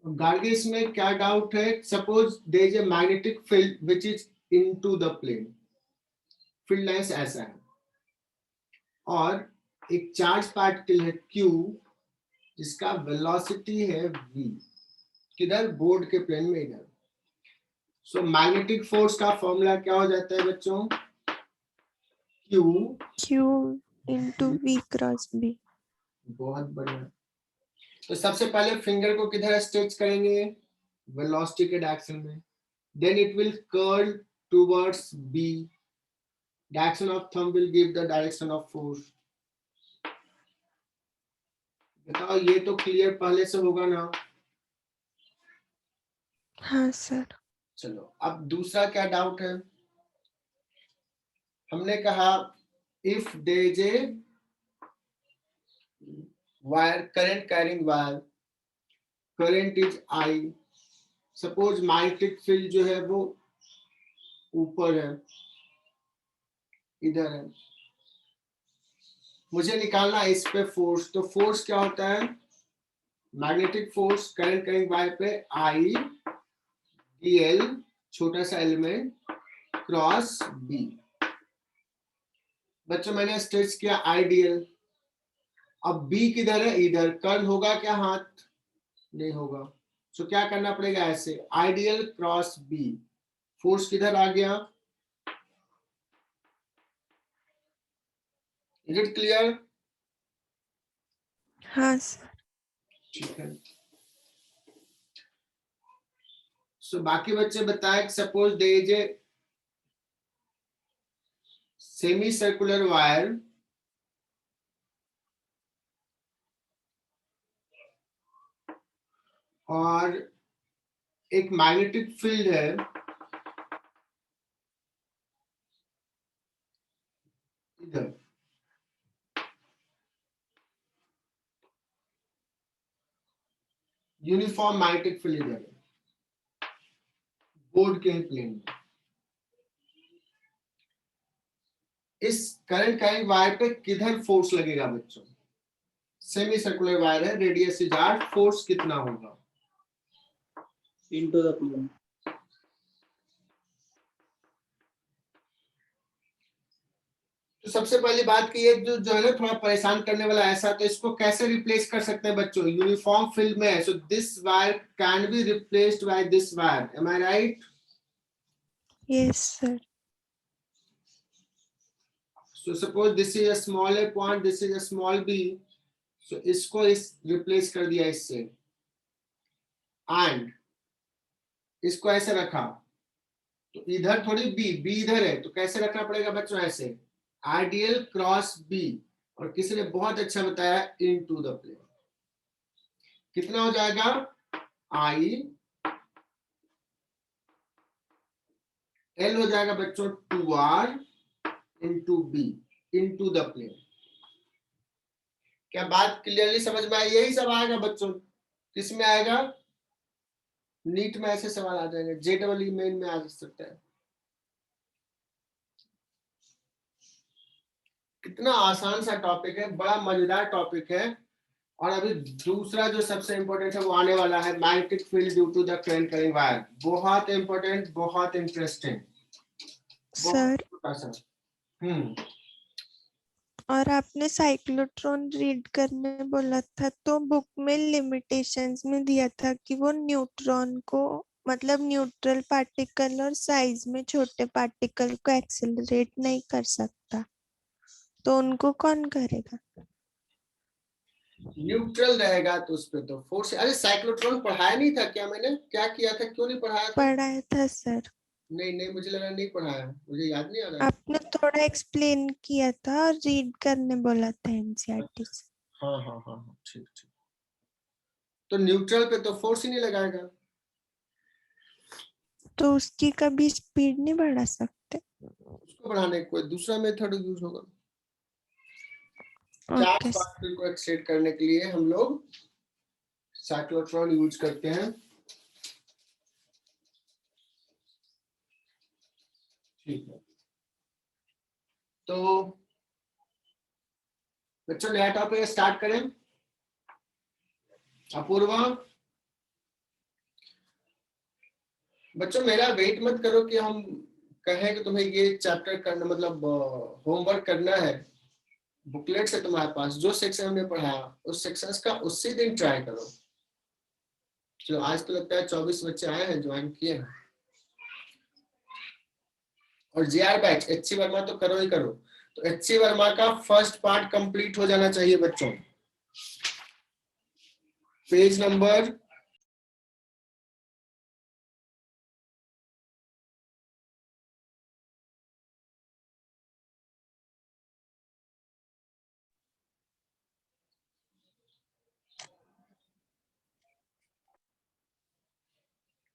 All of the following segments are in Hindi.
गार्गी इसमें क्या डाउट है? Suppose there is a magnetic field which is into the plane, field lines ऐसा है, और एक चार्ज पार्टिकल है Q जिसका वेलोसिटी है V, किधर? बोर्ड के प्लेन में इधर। सो मैग्नेटिक फोर्स का फॉर्मूला क्या हो जाता है बच्चों? Q into V cross B। बहुत बढ़िया। तो सबसे पहले फिंगर को किधर स्ट्रेच करेंगे? वेलोसिटी के डायरेक्शन में। Then it will curl towards B, direction of thumb will give the direction of force. बताओ, ये तो क्लियर पहले से होगा ना? हाँ सर। चलो, अब दूसरा क्या डाउट है? हमने कहा if there is a wire, current carrying wire, current is I, suppose magnetic field जो है वो ऊपर है, इधर है, मुझे निकालना है इस पे फोर्स। तो फोर्स क्या होता है? Magnetic force current carrying wire पे I dl, छोटा सा एलिमेंट, क्रॉस B। बच्चों मैंने स्ट्रेच किया आइडियल, अब B किधर है? इधर। कर्ल होगा क्या हाथ? नहीं होगा। सो क्या करना पड़ेगा? ऐसे आइडियल क्रॉस B। फोर्स किधर आ गया? Is it clear? हाँ सर। ठीक है। सो बाकी बच्चे बताए, suppose there is a semi circular wire और एक मैग्नेटिक फील्ड है, इधर। यूनिफॉर्म मैग्नेटिक फील्ड इधर है, बोर्ड के प्लेन में। इस करंट कैरिंग वायर पे किधर फोर्स लगेगा बच्चों? सेमी सर्कुलर वायर है, रेडियस इज r, फोर्स कितना होगा? into the plane। तो सबसे पहली बात की ये जो है ना थोड़ा परेशान करने वाला ऐसा, तो इसको कैसे रिप्लेस कर सकते हैं बच्चों? यूनिफॉर्म फील्ड में है, so this wire can be replaced by this wire, am I right? Yes sir. So suppose this is a small a point, this is a small b, so इसको इस रिप्लेस कर दिया इससे, एंड इसको ऐसे रखा, तो इधर थोड़ी b इधर है, तो कैसे रखना पड़ेगा बच्चों? ऐसे आइडियल क्रॉस b, और किसी ने बहुत अच्छा बताया इनटू द प्लेन। कितना हो जाएगा? I L हो जाएगा बच्चों 2r into b into the plane. क्या बात क्लियरली समझ में आई? यही सब आएगा बच्चों, किसमें आएगा? नीट में ऐसे सवाल आ जाएंगे, JEE मेन में आ सकता है। कितना आसान सा टॉपिक है, बड़ा मजेदार टॉपिक है। और अभी दूसरा जो सबसे इंपॉर्टेंट है वो आने वाला है, magnetic field due to the current carrying wire. बहुत इंपॉर्टेंट, बहुत इंटरेस्टिंग, सर और आपने साइक्लोट्रॉन रीड करने बोला था, तो बुक में लिमिटेशंस में दिया था कि वो न्यूट्रॉन को, मतलब न्यूट्रल पार्टिकल और साइज में छोटे पार्टिकल को एक्सेलरेट नहीं कर सकता, तो उनको कौन करेगा? न्यूट्रल रहेगा तो उस पे तो फोर्स। अरे साइक्लोट्रॉन पढ़ाया नहीं था क्या? मैंने क्या किया था? क्यों नहीं पढ़ाया था? पढ़ाया था सर। नहीं, मुझे लगा नहीं पढ़ाया, मुझे याद नहीं आ रहा है। आपने थोड़ा एक्सप्लेन किया था और रीड करने बोला था एनसीईआरटी से। हाँ, ठीक। तो न्यूट्रल पे तो फोर्स ही नहीं लगाएगा, तो उसकी कभी स्पीड नहीं बढ़ा सकते? उसको बढ़ाने का कोई दूसरा मेथड यूज होगा। Charge okay. पार्टिकल को एक्साइट करने के लिए हम लोग साइक्लोट्रॉन यूज करते हैं। ठीक है, तो बच्चों नया टॉपिक स्टार्ट करें। अपूर्वा, बच्चों मेरा वेट मत करो कि हम कहें कि तुम्हें ये चैप्टर करना, मतलब होमवर्क करना है। बुकलेट से तुम्हारे पास जो सेक्शन हमने पढ़ाया उस सेक्शंस का उसी दिन ट्राई करो। चलो आज तो लगता है 24 बच्चे आए हैं, ज्वाइन किए हैं। और जीआर बैच एचसी वर्मा तो करो ही करो। तो एचसी वर्मा का फर्स्ट पार्ट कंप्लीट हो जाना चाहिए बच्चों। पेज नंबर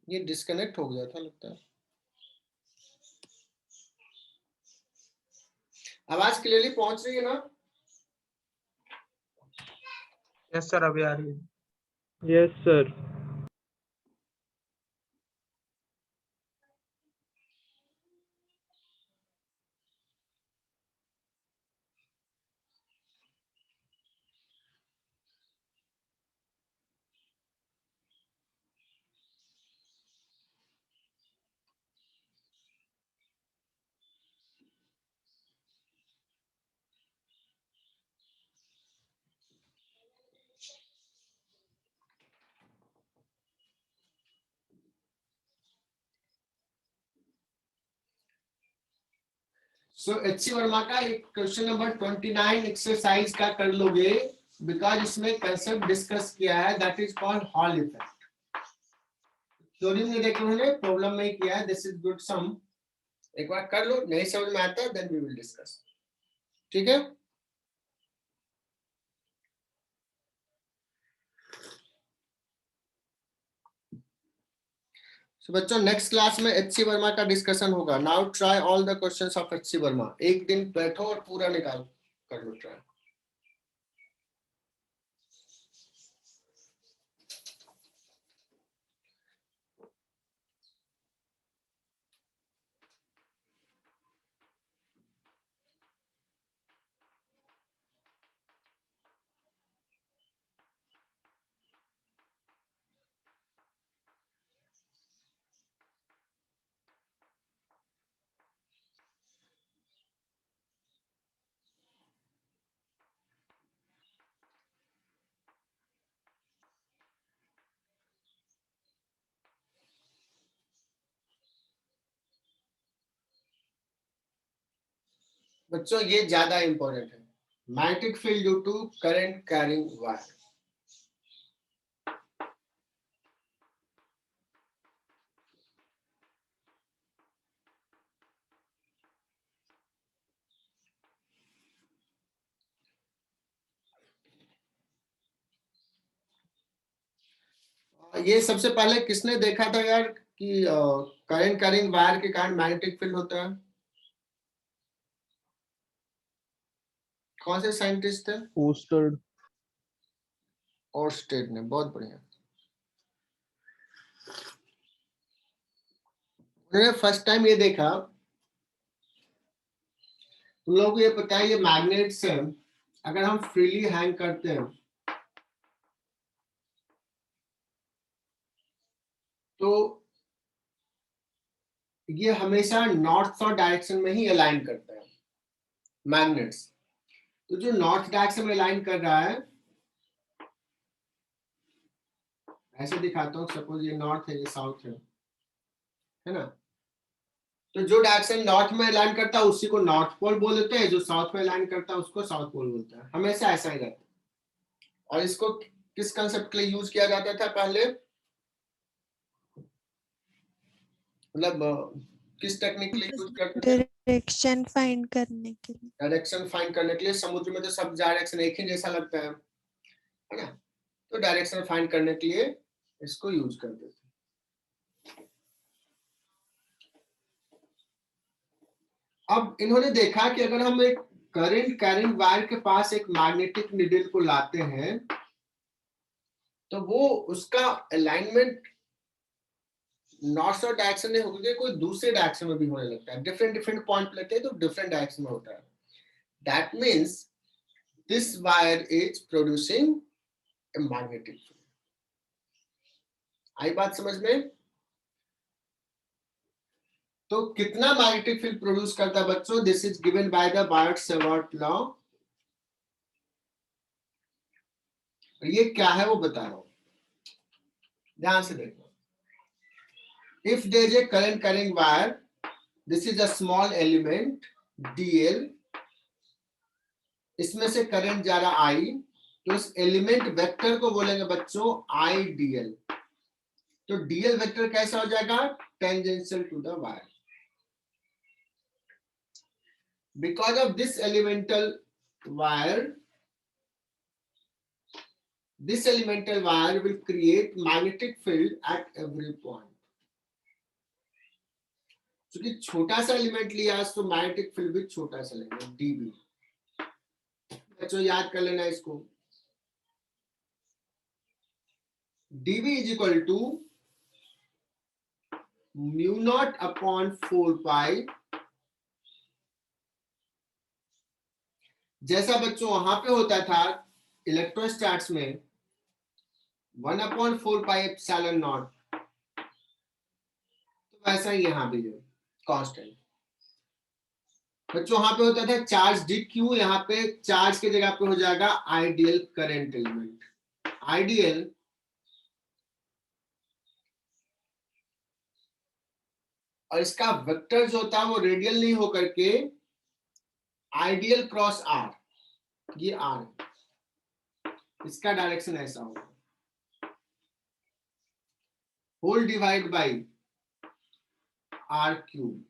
ये डिस्कनेक्ट हो गया था लगता है। आवाज क्लियरली पहुंच रही है ना? यस सर, अभी आ रही है। Yes sir. So HC Verma का एक क्वेश्चन नंबर 29 एक्सरसाइज का कर लोगे, बिकॉज इसमें कंसेप्ट डिस्कस किया है, that is called hall effect. Theory में देखो उन्होंने, प्रॉब्लम में किया है। दिस इज गुड सम, एक बार कर लो, नहीं समझ में आता है देन वी विल डिस्कस। ठीक है, so, बच्चों नेक्स्ट क्लास में एचसी वर्मा का डिस्कशन होगा। Now try all the questions of HC Verma. एक दिन बैठो और पूरा निकाल कर लो ट्राई। बच्चों ये ज्यादा इंपॉर्टेंट है, magnetic field due to current carrying wire. ये सबसे पहले किसने देखा था यार कि करंट कैरिंग वायर के कारण मैग्नेटिक फील्ड होता है? कौन से साइंटिस्ट थे? ओस्टर्ड। ओर्स्टेड ने, बहुत बढ़िया। उन्होंने फर्स्ट टाइम ये देखा। तुम लोगों को ये पता है ये मैग्नेट्स हैं, अगर हम फ्रीली हैंग करते हैं तो ये हमेशा नॉर्थ साउथ डायरेक्शन में ही अलाइन करता है मैग्नेट्स। तो जो नॉर्थ डायरेक्शन में अलाइन कर रहा है, ऐसे दिखाता हूँ, सपोज ये नॉर्थ है, ये साउथ है ना? तो जो डायरेक्शन नॉर्थ में अलाइन करता है उसी को नॉर्थ पोल बोल देते हैं, जो साउथ में अलाइन करता है उसको साउथ पोल बोलता है। हमेशा ऐसा ही रहता है। और इसको किस कंसेप्ट के लिए यूज किया जाता था पहले, मतलब किस टेक्निक के लिए यूज करते थे? डायरेक्शन फाइंड करने के लिए। डायरेक्शन फाइंड करने के लिए। समुद्र में तो सब डायरेक्शन एक ही जैसा लगता है ना? तो डायरेक्शन फाइंड करने के लिए इसको यूज करते थे। अब इन्होंने देखा कि अगर हम एक करंट कैरिंग वायर के पास एक मैग्नेटिक नीडल को लाते हैं तो वो उसका अलाइनमेंट नॉर्थ साउथ डायरेक्शन में होकर कोई दूसरे डायरेक्शन में भी होने लगता है, डिफरेंट डिफरेंट पॉइंट लेते हैं तो डिफरेंट डायरेक्शन में होता है. That means this wire is producing a magnetic field. आई बात समझ में? तो कितना मैग्नेटिक फील्ड प्रोड्यूस करता है बच्चों? This is given by the Biot Savart law. ये क्या है वो बता रहा हूं, ध्यान से देखो. If there is a current carrying wire, this is a small element dl, इसमें से करंट जा रहा I, तो इस एलिमेंट वेक्टर को बोलेंगे बच्चों I dl. तो dl वेक्टर कैसा हो जाएगा? Tangential to the wire. Because of this elemental wire will create magnetic field at every point. क्योंकि छोटा सा एलिमेंट लिया तो मैग्नेटिक फील्ड भी छोटा सा लेंगे, dB. बच्चों याद कर लेना इसको. dB is equal to mu naught upon 4 pi. जैसा बच्चों वहां पे होता था इलेक्ट्रोस्टैट्स में 1/4 pi एप्सिलॉन नॉट, तो वैसा ही यहां भी है कांस्टेंट. बच्चों वहां पे होता था चार्ज dq, यहाँ पे चार्ज की जगह पे हो जाएगा आइडियल करंट एलिमेंट. आइडियल और इसका वेक्टर जो होता है वो रेडियल नहीं होकर के आइडियल क्रॉस r, ये r है, इसका डायरेक्शन ऐसा होगा, whole divide by r cube.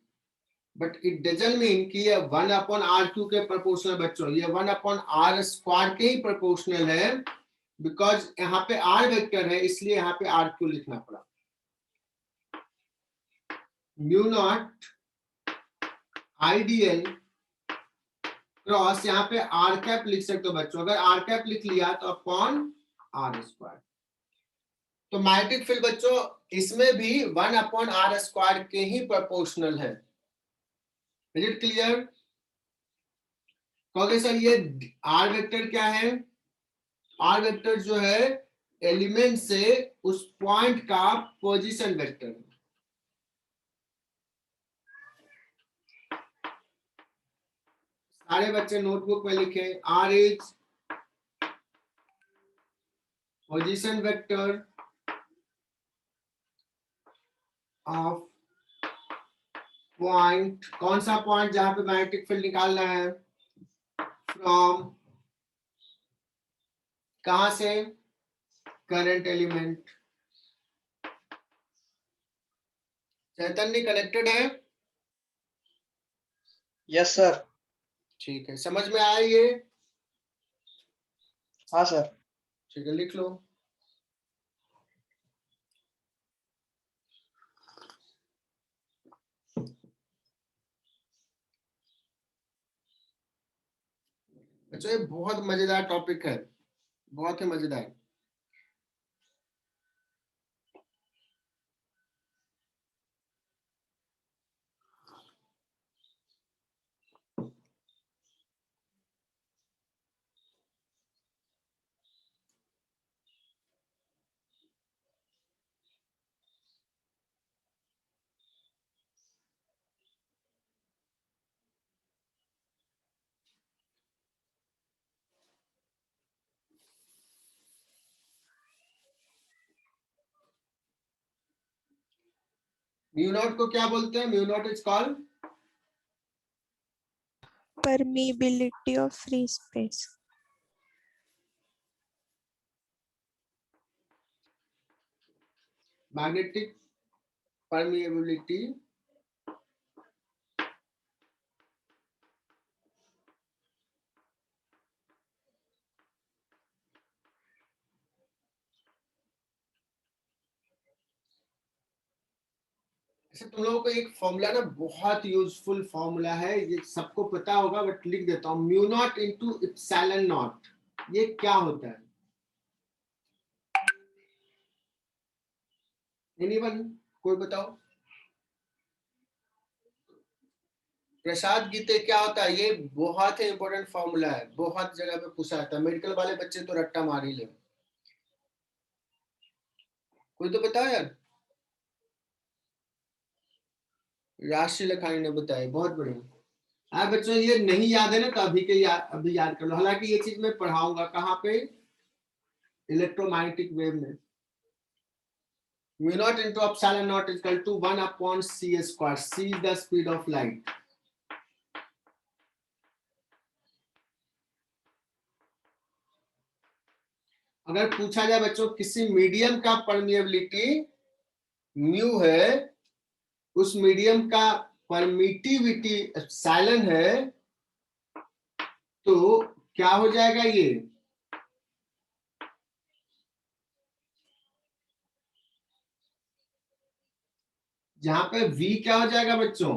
But it doesn't mean कि ये 1/r³ के प्रोपोर्शनल बच्चों, ये 1/r² के ही प्रोपोर्शनल है. बिकॉज यहाँ पे r वेक्टर है इसलिए यहाँ पे r³ लिखना पड़ा. म्यू नॉट आइडियल क्रॉस, यहाँ पे r कैप लिख सकते हो बच्चों. अगर r कैप लिख लिया तो अपॉन r². तो मैग्नेटिक फील्ड बच्चों इसमें भी 1/r² के ही प्रोपोर्शनल है. Is it clear? कहोगे सर ये r वेक्टर क्या है? r वेक्टर जो है एलिमेंट से उस पॉइंट का पोजीशन वेक्टर है. सारे बच्चे नोटबुक में लिखें, r is position vector of point. कौन सा पॉइंट जहां पे मैग्नेटिक फील्ड निकालना है? फ्रॉम, कहां से? Current element. चैतन्य कनेक्टेड है? Yes sir. ठीक है, समझ में आया ये? हाँ सर. ठीक है, लिख लो. बच्चों ये बहुत मजेदार टॉपिक है, बहुत ही मजेदार. म्यू नॉट को क्या बोलते हैं? Mu naught is called permeability of free space. Magnetic permeability ऐसे तुम लोगों को एक फॉर्मूला ना बहुत यूजफुल फॉर्मूला है, ये सबको पता होगा बट लिख देता हूं. Mu naught into epsilon not, ये क्या होता है? एनीवन कोई बताओ। प्रसाद गीते क्या होता है? ये बहुत ही इंपॉर्टेंट फॉर्मूला है, बहुत जगह पे पूछा जाता है, मेडिकल वाले बच्चे तो रट्टा मार ही ले। कोई तो बताओ यार। राशि लखानी ने बताया, बहुत बढ़िया। हाँ बच्चों, ये नहीं याद है ना तो अभी याद कर लो। हालांकि ये चीज मैं पढ़ाऊंगा कहाँ पे, इलेक्ट्रोमैग्नेटिक वेव में। mu naught into epsilon naught is equal to 1 upon c square. C is the speed of light. अगर पूछा जाए बच्चों किसी मीडियम का परमिएबिलिटी म्यू है, उस मीडियम का परमिटिविटी एप्सिलॉन है, तो क्या हो जाएगा ये? जहां पे v क्या हो जाएगा बच्चों?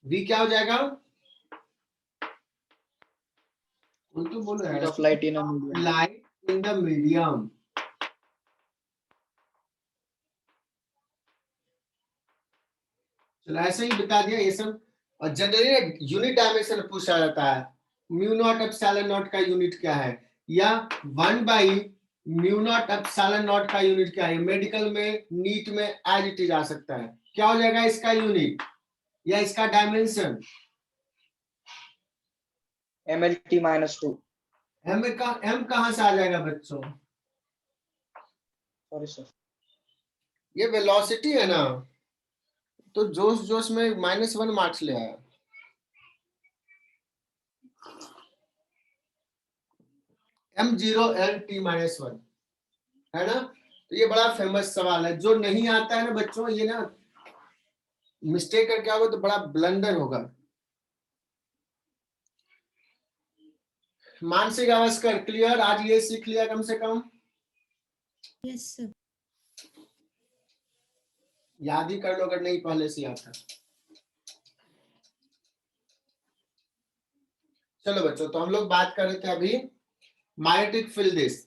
v क्या हो जाएगा? कोई तो बोलो Speed यार। of light in a medium. Light in the medium. चलो ऐसे ही बता दिया ये सब। और जनरली यूनिट डायमेंशन पूछा जाता है, म्यू नॉट एप्सिलॉन नॉट का यूनिट क्या है, या 1 by mu naught epsilon not का यूनिट क्या है। मेडिकल में, नीट में एज इट इज आ सकता है। क्या हो जाएगा इसका यूनिट या इसका डायमेंशन? MLT minus 2. एम कहां से आ जाएगा बच्चों? Sorry sir. ये वेलोसिटी है ना, तो जोश जोश में -1 मार्क्स ले आया। m0LT-1 है ना। तो ये बड़ा फेमस सवाल है, जो नहीं आता है ना बच्चों, ये ना मिस्टेक करके आओगे तो बड़ा ब्लंडर होगा। मानसिक अवस्कर क्लियर? आज ये सीख लिया कम से कम। Yes sir. याद ही कर लो अगर नहीं पहले से याद था। चलो बच्चों, तो हम लोग बात कर रहे थे अभी मैग्नेटिक फील्ड दिस।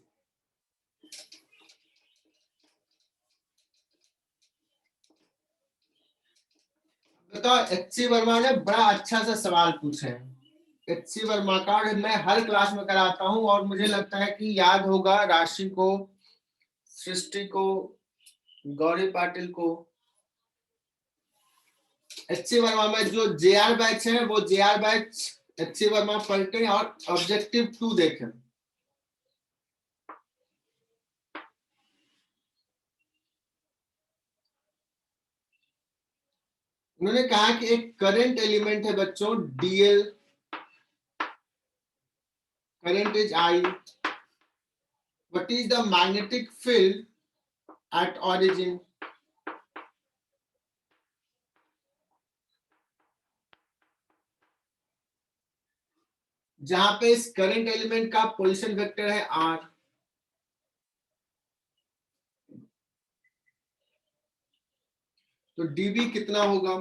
बताओ, एच.सी. वर्मा ने बड़ा अच्छा सा सवाल पूछे हैं। एच.सी. वर्मा का मैं हर क्लास में कराता हूं और मुझे लगता है कि याद होगा राशि को, सृष्टि को, गौरी पाटिल को। एच.सी. वर्मा में जो JR बैच है वो JR बैच एच.सी. वर्मा पलटे और ऑब्जेक्टिव 2 देखें। उन्होंने कहा कि एक करंट एलिमेंट है बच्चों DL, current is I. What is the magnetic field at origin? जहां पे इस करंट एलिमेंट का पोजीशन वेक्टर है R, तो dB कितना होगा?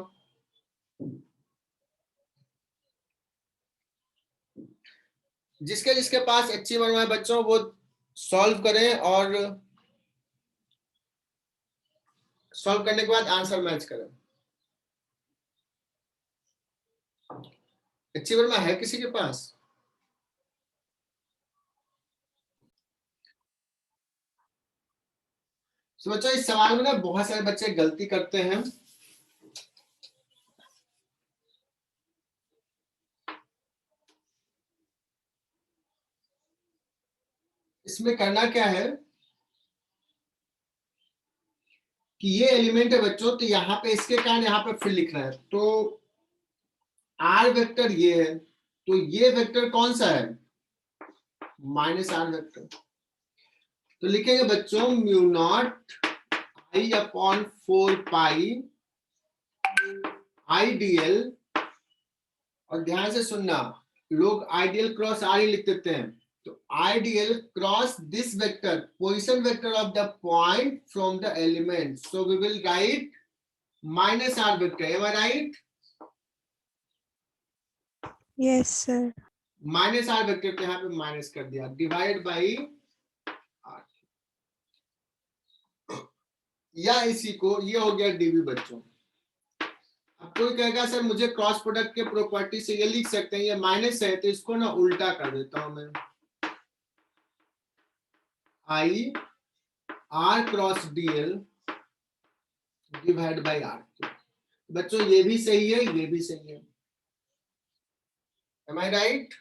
जिसके जिसके पास एच.सी. वर्मा है बच्चों वो सॉल्व करें, और सॉल्व करने के बाद आंसर मैच करें। एच.सी. वर्मा है किसी के पास? तो बच्चों इस सवाल में ना बहुत सारे बच्चे गलती करते हैं। इसमें करना क्या है कि ये एलिमेंट है बच्चों, तो यहाँ पे इसके कारण यहाँ पे फिर लिख रहा है, तो R वेक्टर ये है, तो ये वेक्टर कौन सा है? -R vector. तो लिखेंगे बच्चों म्यू नॉट I/4 IDL, और ध्यान से सुनना, लोग आइडियल क्रॉस R ही लिख देते हैं, तो I dl cross this vector, position vector of the point from the element, so we will write -R vector. Am I right? Yes sir. Minus R vector को यहाँ पे माइनस कर दिया, डिवाइड बाई आर, या इसी को, ये हो गया डीवी बच्चों। अब कोई कहेगा सर मुझे क्रॉस प्रोडक्ट के प्रॉपर्टी से ये लिख सकते हैं, ये माइनस है तो इसको ना उल्टा कर देता हूं मैं, I R cross dl divide by R. बच्चों ये भी सही है, ये भी सही है, एम आई राइट?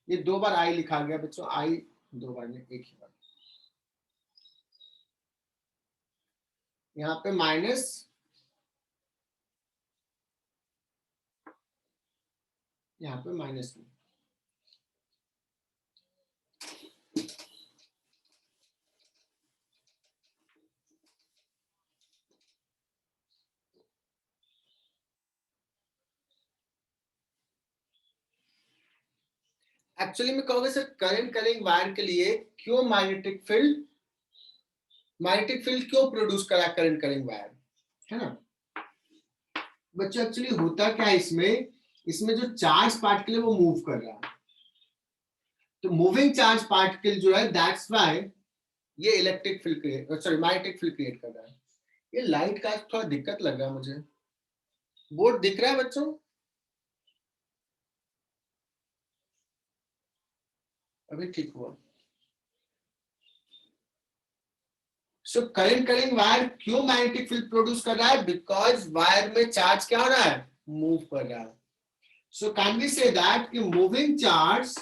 ये 2 बार आई लिखा गया बच्चों, आई 2 बार में, एक ही बार। यहाँ पे माइनस, यहाँ पे माइनस में। एक्चुअली में कहोगे सर करंट करिंग वायर के लिए क्यों मैग्नेटिक फील्ड क्यों प्रोड्यूस करा करंट करिंग वायर, है ना बच्चों? एक्चुअली होता क्या है इसमें जो चार्ज पार्टिकल है वो मूव कर रहा है, तो मूविंग चार्ज पार्टिकल जो है दैट्स व्हाई ये electric field create, sorry magnetic field create कर रहा है। ये लाइट का थोड़ा दिक्कत लग रहा है मुझे, बोर्ड दिख रहा है बच्चों? अभी ठीक हुआ। सो करंट करिंग वायर क्यों मैग्नेटिक फील्ड प्रोड्यूस कर रहा है? बिकॉज वायर में चार्ज क्या हो रहा है, मूव कर रहा है। So can we say that कि moving charge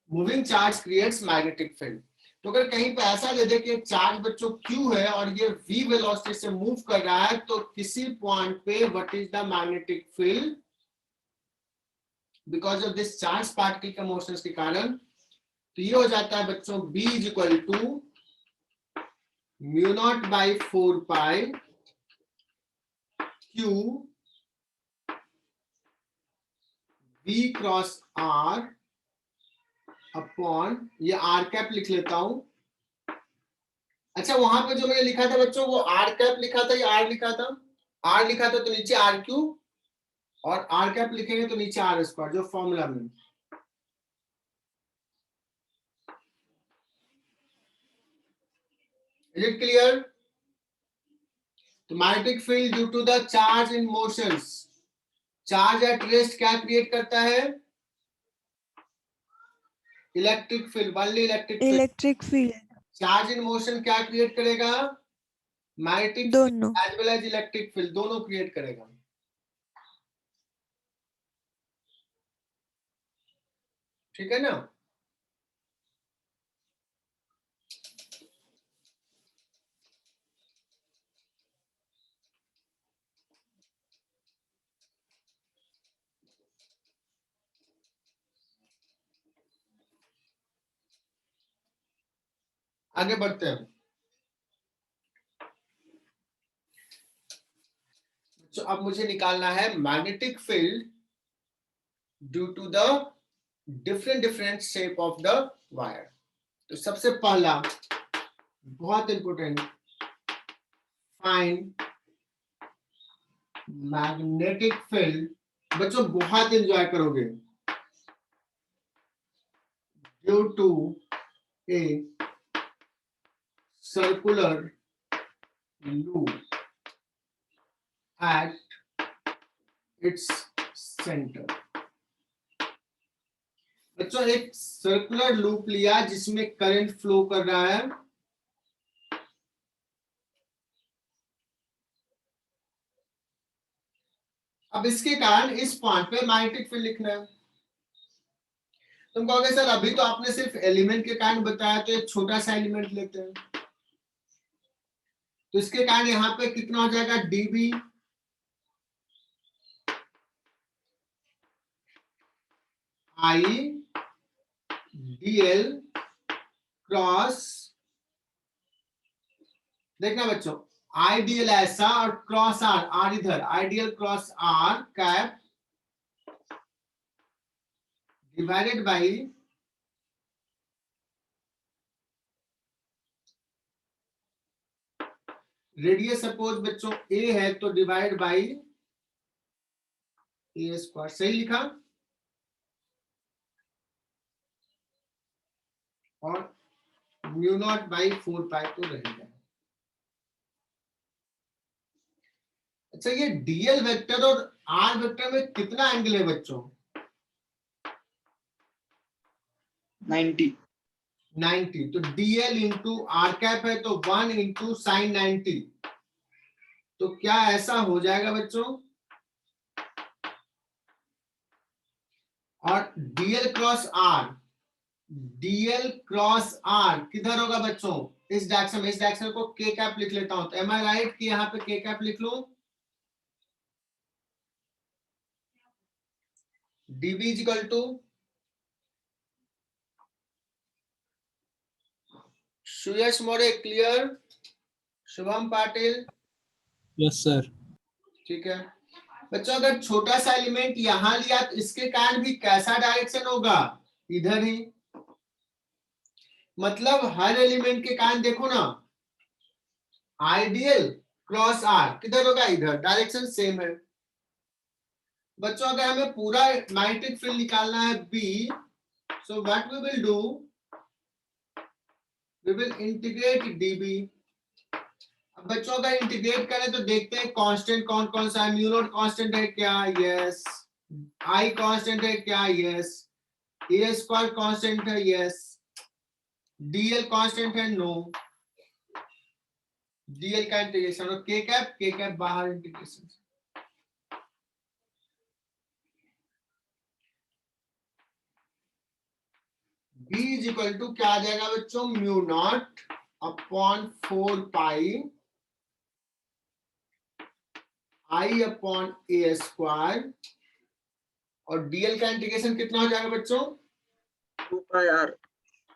moving charge creates magnetic field. तो अगर कहीं पे ऐसा दे दे कि चार्ज बच्चों Q है और ये v वेलोसिटी से मूव कर रहा है, तो किसी पॉइंट पे what is the magnetic field because of this charge particle के मोशंस के कारण, तो ये हो जाता है बच्चों B is equal to mu not by 4 pi Q V cross R upon, ये आर कैप लिख लेता हूं। अच्छा वहां पे जो मैंने लिखा था बच्चों वो आर कैप लिखा था या आर लिखा था? आर लिखा था तो नीचे आर क्यू, और आर कैप लिखेंगे तो नीचे आर स्क्वायर, जो फॉर्मूला में। Is it clear? तो magnetic field due to the charge in motions, charge at rest क्या क्रिएट करता है? Electric field, only electric field. Electric field charge in motion क्या क्रिएट करेगा? मैग्नेटिक दोनों। As well as electric field, दोनों क्रिएट करेगा। ठीक है ना? आगे बढ़ते हैं। तो अब मुझे निकालना है magnetic field due to the different shape of the wire. तो सबसे पहला बहुत इंपोर्टेंट, फाइंड मैग्नेटिक फील्ड। बच्चों बहुत एंजॉय करोगे, due to a circular loop at its centre. बच्चों एक सर्कुलर लूप लिया जिसमें करंट फ्लो कर रहा है, अब इसके कारण इस पॉइंट पे मैग्नेटिक फील्ड लिखना है। तुम कहोगे सर अभी तो आपने सिर्फ एलिमेंट के कारण बताया, तो एक छोटा सा एलिमेंट लेते हैं, तो इसके कारण यहाँ पे कितना हो जाएगा, डीबी आई डीएल क्रॉस, देखना बच्चों आइडियल ऐसा और क्रॉस आर, आर इधर, I dl cross R cap divided by radius suppose बच्चों ए है तो डिवाइड बाई ए स्क्वायर, सही लिखा। और म्यू नॉट बाई 4 पाई तो रहेगा। अच्छा ये डीएल वेक्टर और आर वेक्टर में कितना एंगल है बच्चों? 90. 90। तो डीएल इंटू आर कैप है तो 1 इंटू साइन 90। तो क्या ऐसा हो जाएगा बच्चों? और dl cross R, dl cross R किधर होगा बच्चों? इस डायरेक्शन में। इस डायरेक्शन को के कैप लिख लेता हूं। तो एम आई राइट कि यहाँ पे के कैप लिख लूं? DB is equal to Suyash Maurya, clear? Shubham Patil, yes sir. ठीक है बच्चों। अगर छोटा सा एलिमेंट यहां लिया तो इसके कारण भी कैसा डायरेक्शन होगा? इधर ही। मतलब हर एलिमेंट के कारण देखो ना, आइडियल क्रॉस आर किधर होगा? इधर। डायरेक्शन सेम है बच्चों। अगर हमें पूरा मैग्नेटिक फील्ड निकालना है B, so what we will do, we will integrate dB. अब बच्चों अगर इंटीग्रेट करें तो देखते हैं कांस्टेंट कौन कौन सा है। म्यू नॉट कांस्टेंट है क्या? यस। आई कांस्टेंट है क्या? यस। ए स्क्वायर कांस्टेंट है? यस। डीएल कांस्टेंट है? नो। डीएल का इंटीग्रेशन और के कैप बाहर integration. B is equal to क्या आ जाएगा बच्चों? Mu not upon 4 pi I upon a square. और डीएल का इंटीग्रेशन कितना हो जाएगा बच्चों? 2 पाई आर।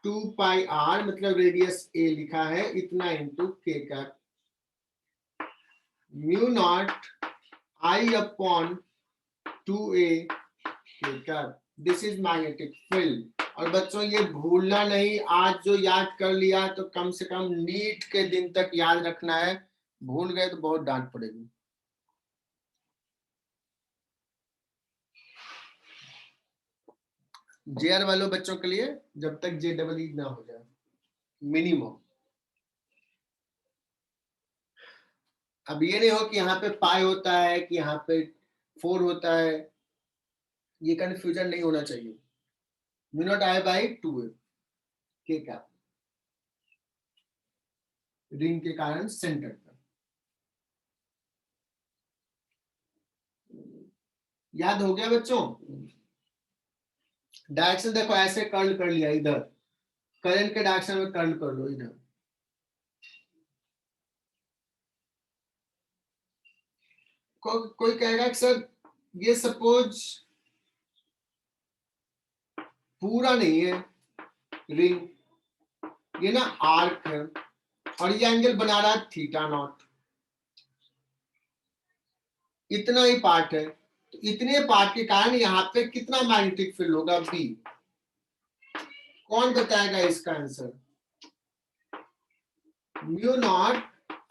2 पाई आर मतलब रेडियस ए लिखा है इतना into k cap. Mu not I upon 2a k cap. This is magnetic field. और बच्चों ये भूलना नहीं, आज जो याद कर लिया तो कम से कम नीट के दिन तक याद रखना है। भूल गए तो बहुत डांट पड़ेगी। जेआर वालों बच्चों के लिए जब तक जे डबल ई ना हो जाए मिनिमम। अब ये नहीं हो कि यहाँ पे पाई होता है कि यहाँ पे 4 होता है, ये कंफ्यूजन नहीं होना चाहिए। Mu not I by 2a k cap, ring के कारण सेंटर पर। याद हो गया बच्चों? डायरेक्शन देखो ऐसे कर्ल कर लिया, इधर करंट के डायरेक्शन में कर्ल कर लो इधर। कोई कहेगा कि सर ये सपोज पूरा नहीं है रिंग, ये ना आर्क है और ये एंगल बना रहा है थीटा नॉट, इतना ही पार्ट है। तो इतने पार्ट के कारण यहाँ पे कितना मैग्नेटिक फील्ड होगा? बी। कौन बताएगा इसका answer? Mu not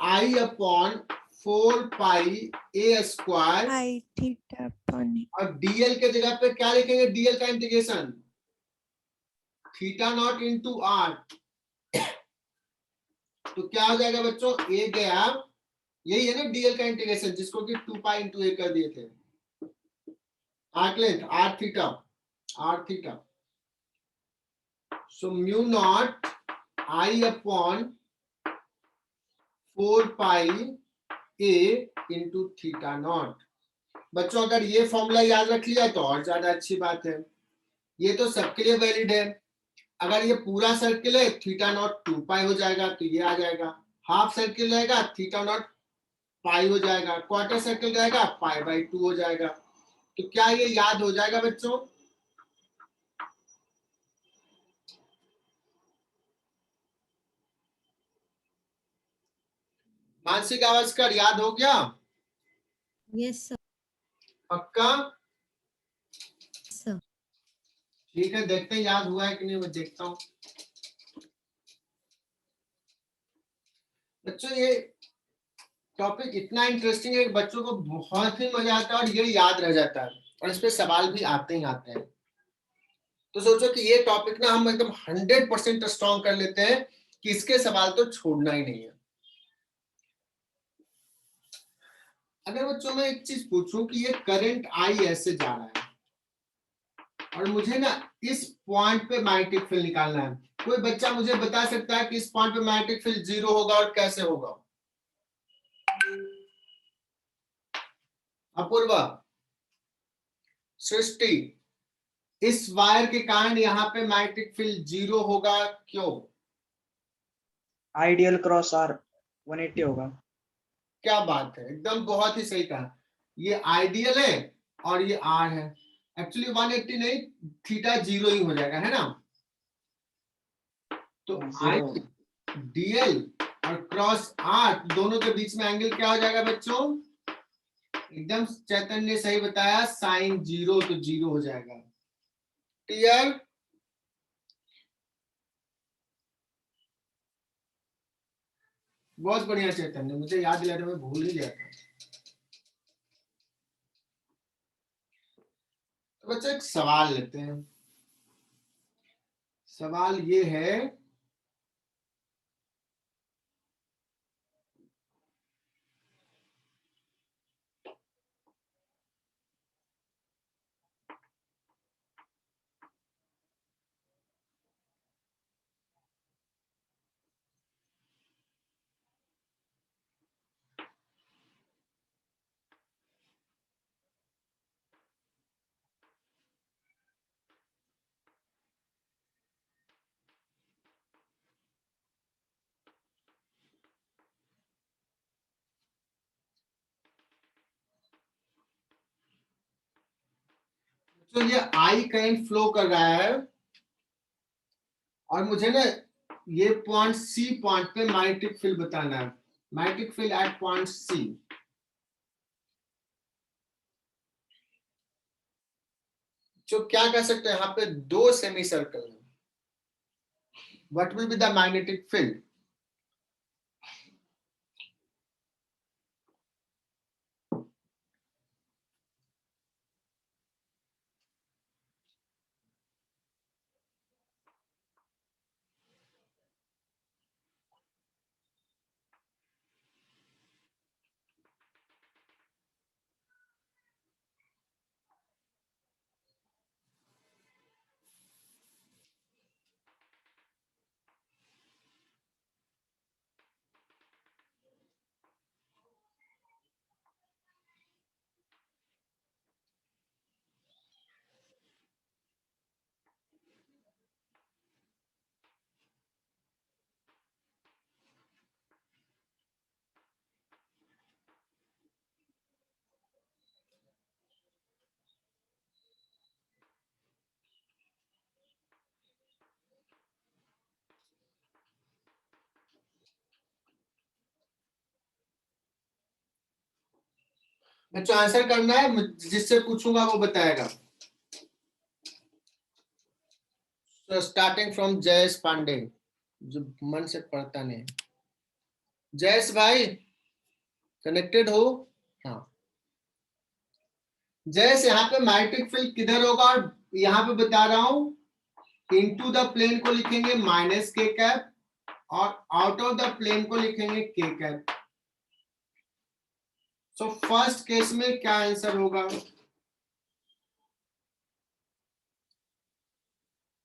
I upon 4 pi a square I theta upon और डीएल के जगह पे क्या लिखेंगे? डीएल का integration theta not into R. तो क्या हो जाएगा बच्चों? ए गया, यही है ना डीएल का इंटीग्रेशन जिसको कि 2 पाई इंटू ए कर दिए थे। Arc length R theta, R theta. So mu not I upon 4 pi a into theta not. बच्चों अगर ये फॉर्मूला याद रख लिया तो और ज्यादा अच्छी बात है। ये तो सबके लिए वैलिड है। अगर ये पूरा सर्किल है थीटा नॉट 2 पाई हो जाएगा तो ये आ जाएगा। हाफ सर्किल रहेगा थीटा नॉट पाई हो जाएगा। क्वार्टर सर्किल रहेगा पाई बाई 2 हो जाएगा। तो क्या ये याद हो जाएगा बच्चों? मानसिक गावस्कर याद हो गया? Yes, sir. पक्का? Sir. ठीक है, देखते हैं याद हुआ है कि नहीं, मैं देखता हूँ। बच्चों ये टॉपिक इतना इंटरेस्टिंग है कि बच्चों को बहुत ही मजा आता है और ये याद रह जाता है, और इस पे सवाल भी आते ही आते हैं। तो सोचो कि ये टॉपिक ना हम एकदम 100% स्ट्रॉन्ग कर लेते हैं कि इसके सवाल तो छोड़ना ही नहीं है। अगर बच्चों मैं एक चीज पूछूं कि ये करंट आई ऐसे जा रहा है और मुझे ना इस पॉइंट पे मैग्नेटिक फील्ड निकालना है, कोई बच्चा मुझे बता सकता है कि इस पॉइंट पे मैग्नेटिक फील्ड 0 होगा और कैसे होगा? अपूर्वा, सृष्टि, इस वायर के कारण यहाँ पे मैग्नेटिक फील्ड 0 होगा, क्यों? आइडियल क्रॉस आर 180 होगा। क्या बात है, एकदम बहुत ही सही कहा। ये आइडियल है और ये आर है। एक्चुअली 180 नहीं, थीटा 0 ही हो जाएगा, है ना? तो आई डीएल और क्रॉस आर दोनों के बीच में एंगल क्या हो जाएगा बच्चों? एकदम चैतन्य ने सही बताया, साइन 0, तो 0 हो जाएगा। क्लियर? बहुत बढ़िया चैतन्य, मुझे याद दिलाया था, मैं भूल ही गया था। तो बच्चों एक सवाल लेते हैं। सवाल ये है, तो ये आई करंट फ्लो कर रहा है और मुझे ना ये पॉइंट सी पॉइंट पे मैग्नेटिक फील्ड बताना है। Magnetic field at point C. जो क्या कह सकते हैं, यहाँ पे दो सेमी सर्कल है। What will be the magnetic field? बच्चों आंसर करना है, जिससे पूछूंगा वो बताएगा। स्टार्टिंग फ्रॉम जयेश पांडे, जो मन से पढ़ता नहीं। जयेश भाई कनेक्टेड हो? हाँ जयेश, यहाँ पे मैग्नेटिक फील्ड किधर होगा? और यहाँ पे बता रहा हूं इनटू द प्लेन को लिखेंगे माइनस के कैप और आउट ऑफ द प्लेन को लिखेंगे के कैप। सो फर्स्ट केस में क्या आंसर होगा?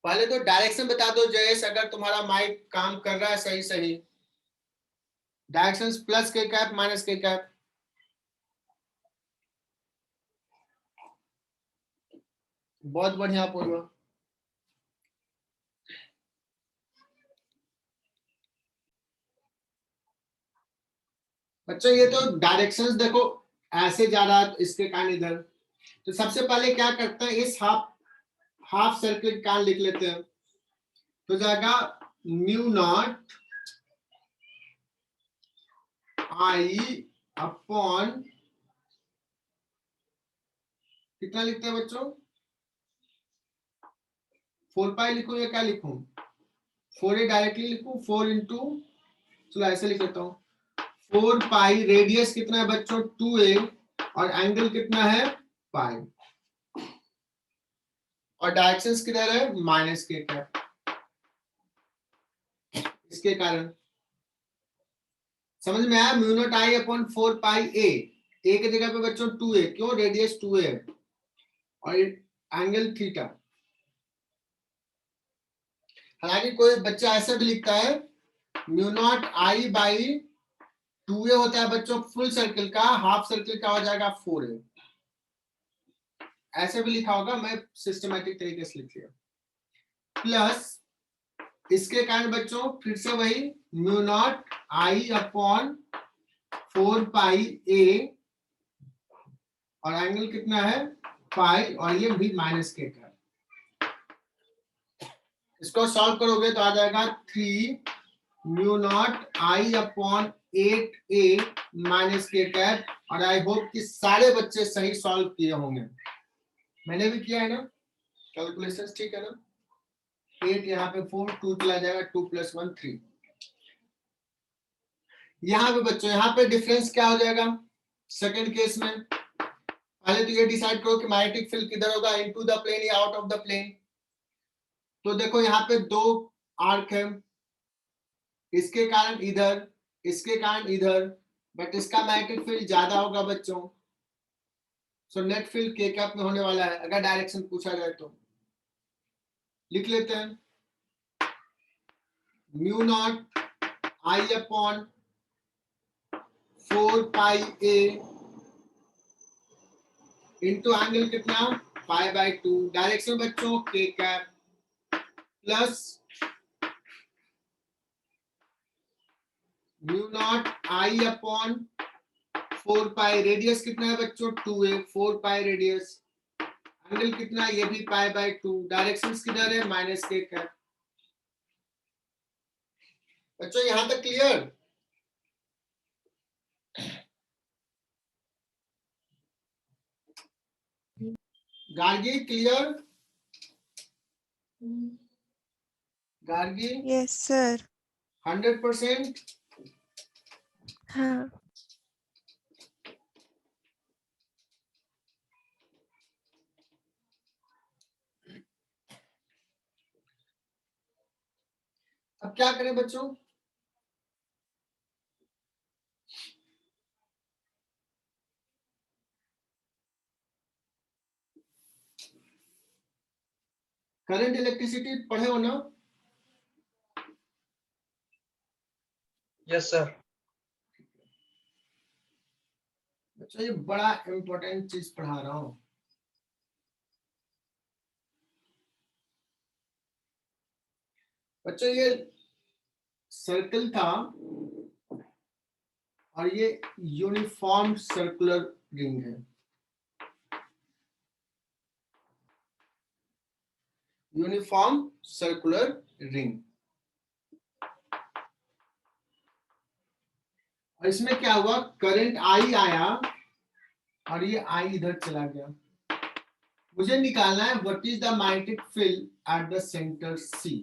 पहले तो डायरेक्शन बता दो जयेश, अगर तुम्हारा माइक काम कर रहा है सही सही। डायरेक्शन प्लस के कैप माइनस के कैप। बहुत बढ़िया पूर्व। बच्चों ये तो डायरेक्शंस देखो, ऐसे जा रहा है तो इसके कारण इधर। तो सबसे पहले क्या करते हैं, इस हाफ सर्किल का लिख लेते हैं। तो जाएगा म्यू नॉट आई अपॉन कितना लिखते हैं बच्चों? 4 पाई लिखूं या क्या लिखूं? 4a डायरेक्टली लिखूं? 4 इंटू, चलो ऐसे लिख लेता हूं, 4 पाई, रेडियस कितना है बच्चों? 2a, और एंगल कितना है? पाई, और डायरेक्शंस किधर है? माइनस के कैप। इसके कारण समझ में आया? Mu naught I upon 4 pi ए, ए की जगह पे बच्चों 2a, क्यों? रेडियस 2a है और एंगल थीटा। हालांकि कोई बच्चा ऐसा भी लिखता है mu not I by 2a होता है बच्चों फुल सर्कल का, हाफ सर्कल का हो जाएगा 4a, ऐसे भी लिखा होगा, मैं सिस्टमैटिक तरीके से लिख लिया। प्लस इसके कारण बच्चों फिर से वही mu naught I upon 4 pi ए, और एंगल कितना है? पाई, और ये भी माइनस के का। इसको सॉल्व करोगे तो आ जाएगा 3 mu naught I upon 8a minus के कैप। और आई होप कि सारे बच्चे सही सॉल्व किए होंगे, मैंने भी किया है ना, कैलकुलेशंस ठीक है ना? 8 यहाँ पे 4, 2 चला जाएगा, 2 + 1 3। यहाँ पे बच्चों यहाँ पे डिफरेंस क्या हो जाएगा सेकंड केस में? पहले तो ये डिसाइड करो कि मैग्नेटिक फील्ड किधर होगा, इनटू द प्लेन या आउट ऑफ द प्लेन। तो देखो यहाँ पे 2 आर्क है, इसके कारण इधर, इसके कारण इधर, बट इसका मैग्नेटिक फील्ड ज्यादा होगा बच्चों, सो नेट फील्ड के कैप में होने वाला है अगर डायरेक्शन पूछा जाए तो। लिख लेते हैं mu naught I upon 4 pi a into angle कितना? π/2, डायरेक्शन बच्चों के cap, plus mu not I upon 4 pi, radius कितना है बच्चों? 2a, 4 पाई रेडियस, एंगल कितना? ये भी π/2, डायरेक्शंस किधर है? माइनस के कैप। बच्चों यहां तक clear? Gargi clear? Gargi yes sir. 100%? हाँ। अब क्या करें बच्चों? करंट इलेक्ट्रिसिटी पढ़े हो ना? Yes sir. बच्चों ये बड़ा इंपॉर्टेंट चीज पढ़ा रहा हूं। बच्चों ये सर्कल था और ये यूनिफॉर्म सर्कुलर रिंग है, यूनिफॉर्म सर्कुलर रिंग। और इसमें क्या हुआ? करंट आई आया और ये आई इधर चला गया। मुझे निकालना है what is the magnetic field at the centre C.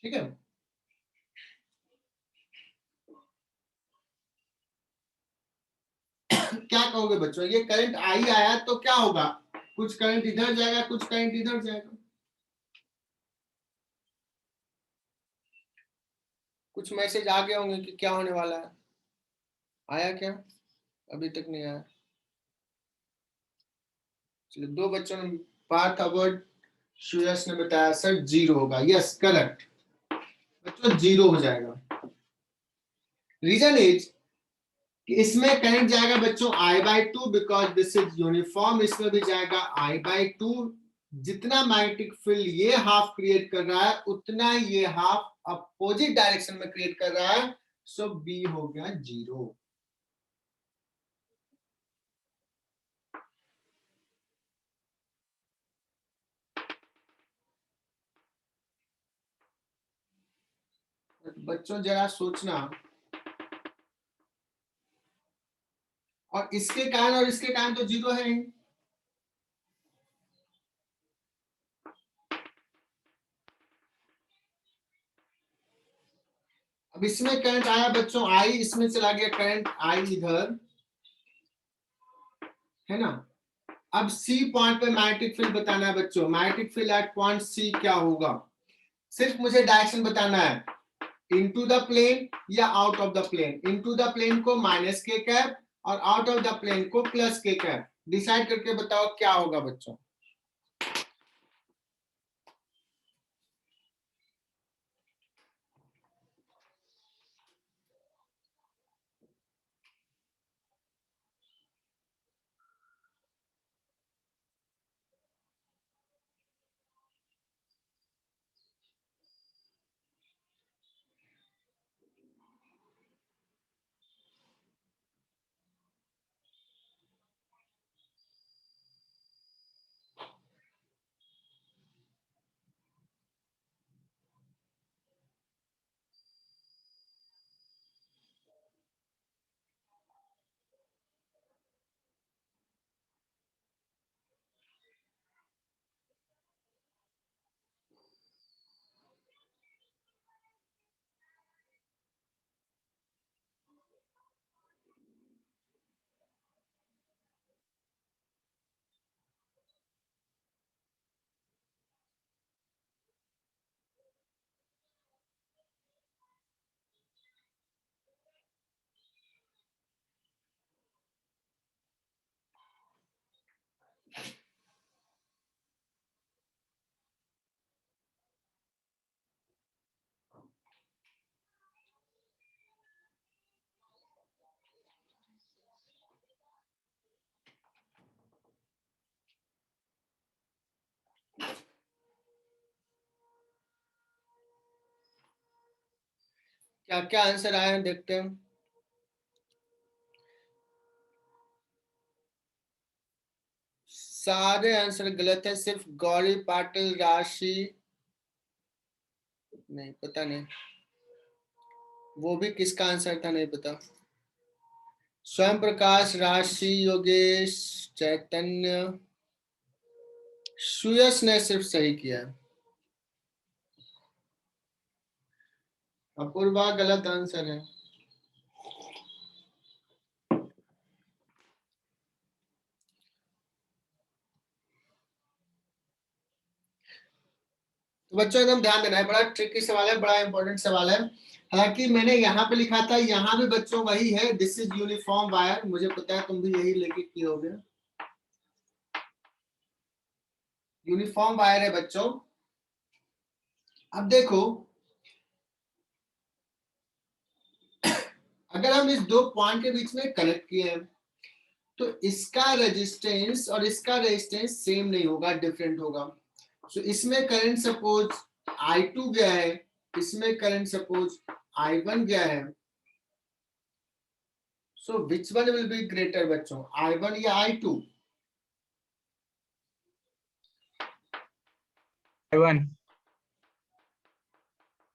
ठीक है, क्या कहोगे बच्चों? ये करंट आई आया तो क्या होगा? कुछ करंट इधर जाएगा, कुछ करंट इधर जाएगा। कुछ मैसेज आ गए होंगे कि क्या होने वाला है। आया क्या? अभी तक नहीं आया। चलो 2 बच्चों ने, पार्थ अवर्ड सुयस ने बताया सर 0 होगा। यस करेक्ट बच्चों, 0 हो जाएगा। रीजन इज कि इसमें करंट जाएगा बच्चों I/2 because this is uniform, इसमें भी जाएगा I/2। जितना मैग्नेटिक फील्ड ये हाफ क्रिएट कर रहा है उतना ये हाफ अपोजिट डायरेक्शन में क्रिएट कर रहा है, सो बी हो गया 0। बच्चों जरा सोचना, और इसके कारण और इसके कारण तो जीरो है ही। अब इसमें करंट आया बच्चों आई, इसमें चला गया करंट आई इधर, है ना। अब सी पॉइंट पे मैग्नेटिक फील्ड बताना है बच्चों, magnetic field at point C क्या होगा, सिर्फ मुझे डायरेक्शन बताना है, इनटू द प्लेन या out of the plane. Into the plane को माइनस के कैप और आउट ऑफ द प्लेन को प्लस के कैप, डिसाइड करके बताओ क्या होगा बच्चों। क्या क्या आंसर आए हैं देखते हैं। सारे आंसर गलत है, सिर्फ गौरी पाटिल राशि नहीं, पता नहीं वो भी किसका आंसर था नहीं पता। स्वयं प्रकाश, राशि, योगेश, चैतन्य, सुयश ने सिर्फ सही किया। अपूर्वा गलत आंसर है। तो बच्चों एकदम ध्यान देना है, बड़ा ट्रिकी सवाल है, बड़ा इंपॉर्टेंट सवाल है। हालांकि मैंने यहाँ पे लिखा था, यहाँ भी बच्चों वही है, दिस इज यूनिफॉर्म वायर, मुझे पता है तुम भी यही लेके किए होगे। यूनिफॉर्म वायर है बच्चों। अब देखो, अगर हम इस दो पॉइंट के बीच में कनेक्ट किए हैं तो इसका रेजिस्टेंस और इसका रेजिस्टेंस सेम नहीं होगा, डिफरेंट होगा। सो इसमें करंट सपोज I2 गया है, इसमें करंट सपोज I1 गया है। So which one will be greater बच्चों, I1 या I2? I1।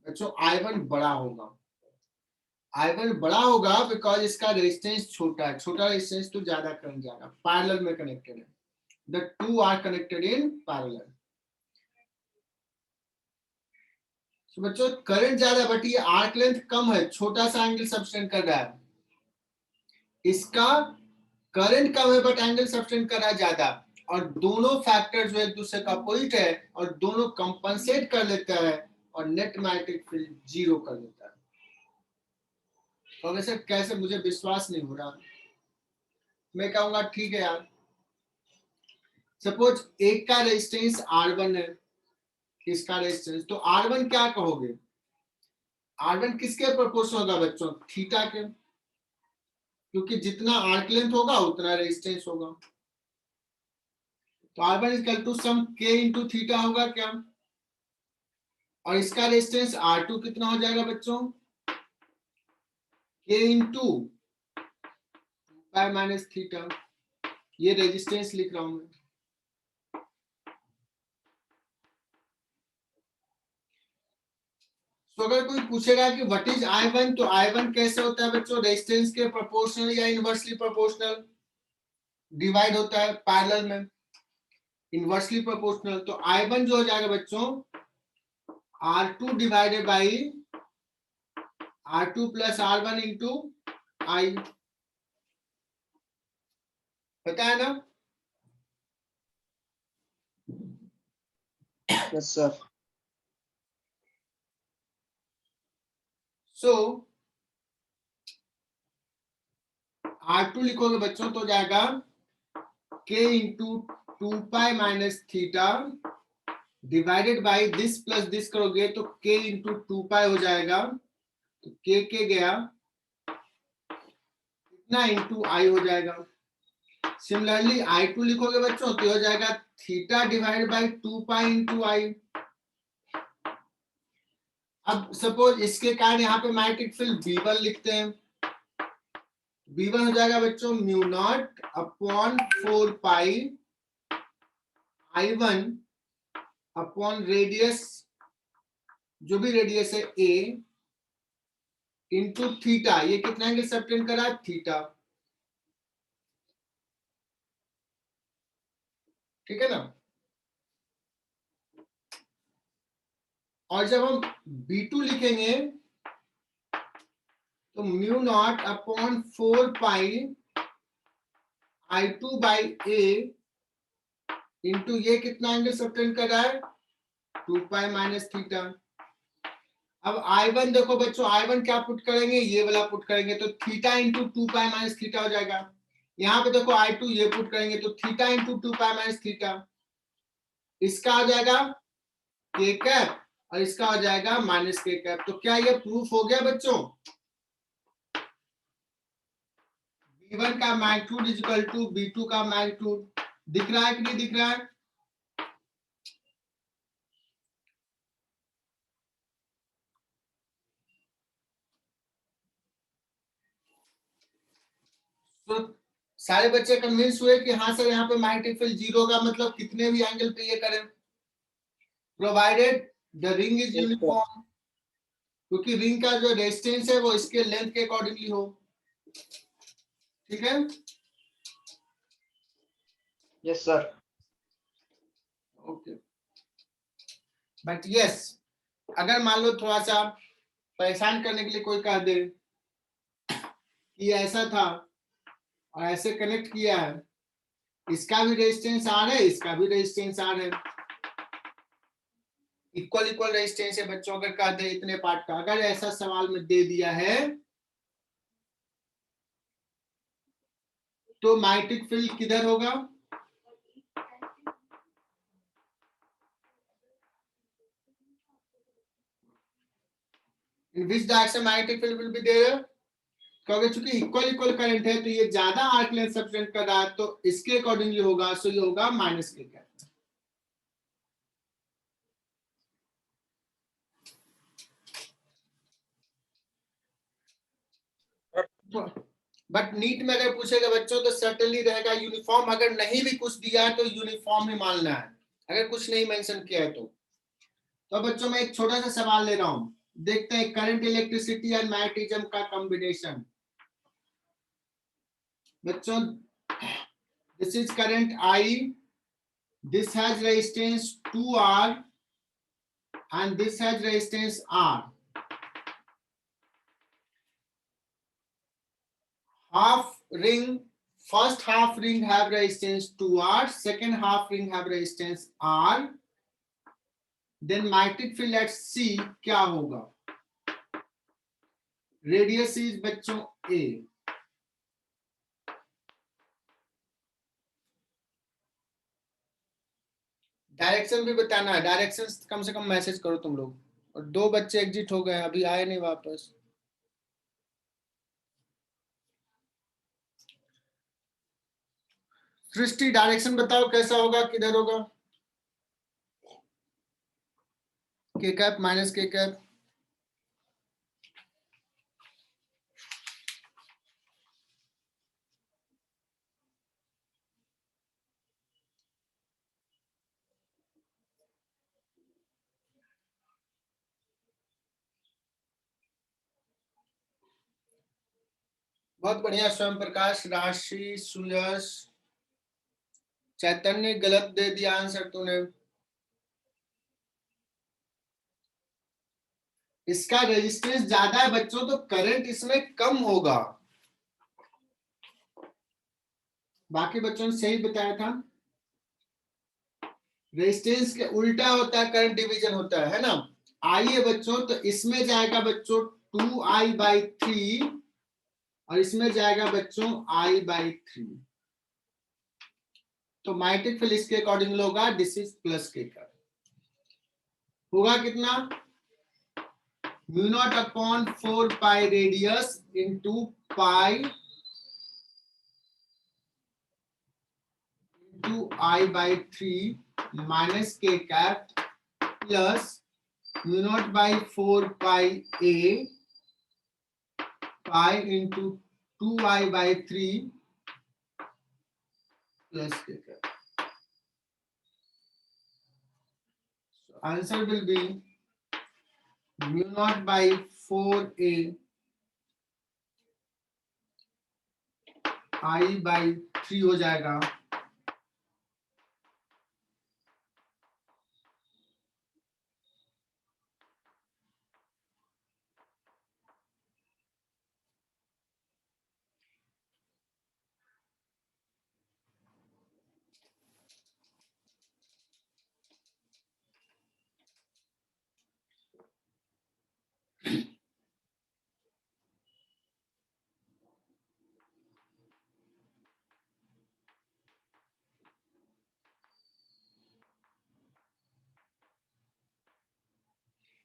बच्चों I1 बड़ा होगा, I1 बड़ा होगा बिकॉज इसका रेजिस्टेंस छोटा है, छोटा रेजिस्टेंस तो ज्यादा करंट जाएगा, पैरेलल में कनेक्टेड है, the two are connected in parallel. तो बच्चों करंट ज्यादा बट ये आर्क लेंथ कम है, छोटा सा एंगल सबटेंड कर रहा है। इसका करंट कम है बट एंगल सबटेंड कर रहा है ज्यादा, और दोनों फैक्टर जो एक दूसरे का अपोजिट है और दोनों कंपनसेट कर लेता है और नेट मैग्नेटिक फील्ड जीरो कर देता है। तो वैसे कैसे, मुझे विश्वास नहीं हो रहा। मैं कहूंगा ठीक है यार, सपोज एक का रेजिस्टेंस R1 है, इसका रेजिस्टेंस, तो R1 क्या कहोगे? R1 किसके प्रोपोर्शनल होगा बच्चों? थीटा के, क्योंकि जितना आर्क लेंथ होगा उतना रेजिस्टेंस होगा। तो R1 equal to some K into theta होगा क्या? और इसका रेजिस्टेंस R2 कितना हो जाएगा बच्चों? K into pi minus theta. ये रेजिस्टेंस लिख रहा हूं मैं। तो अगर कोई पूछेगा कि व्हाट इज I1, तो I1 कैसे होता है बच्चों, रेजिस्टेंस के प्रोपोर्शनल या इनवर्सली प्रोपोर्शनल, डिवाइड होता है पैरेलल में, इनवर्सली प्रोपोर्शनल। तो I1 जो हो जाएगा बच्चों R2 divided by R2 plus R1 into I, पता है ना? Yes sir. सो R2 लिखोगे बच्चों तो हो जाएगा K into 2 pi minus theta divided by this plus this करोगे तो K इंटू 2 पाई हो जाएगा, तो K गया इतना इंटू I हो जाएगा। सिमिलरली I2 लिखोगे बच्चों तो हो जाएगा theta divide by 2 pi into I। अब सपोज इसके कारण यहाँ पे मैग्नेटिक फील्ड V1 लिखते हैं, V1 हो जाएगा बच्चों mu not upon 4 pi I1 upon radius, जो भी रेडियस है A इंटू थीटा, ये कितना एंगल सबटेंड करा, थीटा, ठीक है ना। और जब हम B2 लिखेंगे तो mu naught upon 4 pi I2 by A into ये कितना एंगल सबटेंड कर रहा है, 2 पाई माइनस थीटा। अब I1 देखो बच्चों, I1 क्या पुट करेंगे, ये वाला पुट करेंगे तो theta into 2 pi minus theta हो जाएगा। यहाँ पे देखो I2 ये पुट करेंगे तो theta into 2 pi minus theta, इसका हो जाएगा K कैप और इसका हो जाएगा माइनस K कैप। तो क्या ये प्रूफ हो गया बच्चों, B1 का magnitude is equal to B2 का मैग्नीट्यूड। दिख रहा है कि नहीं दिख रहा है? तो सारे बच्चे कन्विंस हुए कि हाँ सर यहाँ पे मैग्नेटिक फील्ड जीरो का मतलब कितने भी एंगल पे ये करें, provided the ring is uniform, क्योंकि रिंग का जो रेजिस्टेंस है वो इसके लेंथ के अकॉर्डिंगली हो, ठीक है। Yes sir. Okay, but yes अगर मान लो थोड़ा सा परेशान करने के लिए कोई कह दे कि ऐसा था और ऐसे कनेक्ट किया है, इसका भी रेजिस्टेंस आर है, इसका भी रेजिस्टेंस आर है, इक्वल इक्वल रेजिस्टेंस है बच्चों, अगर कह दे इतने पार्ट का, अगर ऐसा सवाल में दे दिया है तो मैग्नेटिक फील्ड किधर होगा, in which direction magnetic field will be there, क्योंकि चूंकि इक्वल इक्वल करंट है तो ये ज्यादा आर्क लेंथ सबटेंड कर रहा है तो इसके अकॉर्डिंगली होगा, सो ये होगा माइनस के कैप। बट नीट में अगर पूछेगा बच्चों तो सर्टेनली रहेगा यूनिफॉर्म, अगर नहीं भी कुछ दिया है तो यूनिफॉर्म ही मानना है, अगर कुछ नहीं मेंशन किया है तो बच्चों मैं एक छोटा सा सवाल ले रहा हूं, देखते हैं करंट इलेक्ट्रिसिटी एंड मैग्नेटिज्म का कॉम्बिनेशन। बच्चों this is current I, this has resistance 2R and this has resistance R. Half ring, first half ring have resistance 2R, second half ring have resistance R. Then magnetic field at C क्या होगा, radius is बच्चों A। डायरेक्शन भी बताना है, डायरेक्शन कम से कम मैसेज करो तुम लोग। और 2 बच्चे एग्जिट हो गए, अभी आए नहीं वापस। सृष्टि डायरेक्शन बताओ कैसा होगा, किधर होगा, के कैप माइनस के कैप, बहुत बढ़िया स्वयं प्रकाश, राशि, सुयश, चैतन्य गलत दे दिया आंसर तूने। इसका रेजिस्टेंस ज्यादा है बच्चों तो करंट इसमें कम होगा। बाकी बच्चों ने सही बताया था। रेजिस्टेंस के उल्टा होता है करंट डिवीजन होता है ना। आइए बच्चों, तो इसमें जाएगा बच्चों 2I/3 और इसमें जाएगा बच्चों I/3। तो मैट्रिक फिल इसके अकॉर्डिंग होगा, दिस इज प्लस के का होगा कितना, mu not upon 4 pi radius into pi into I/3 minus के cap plus mu not by 4 pi a pi into 2I/3 plus के cap. Answer will be mu naught by 4a I/3 हो जाएगा।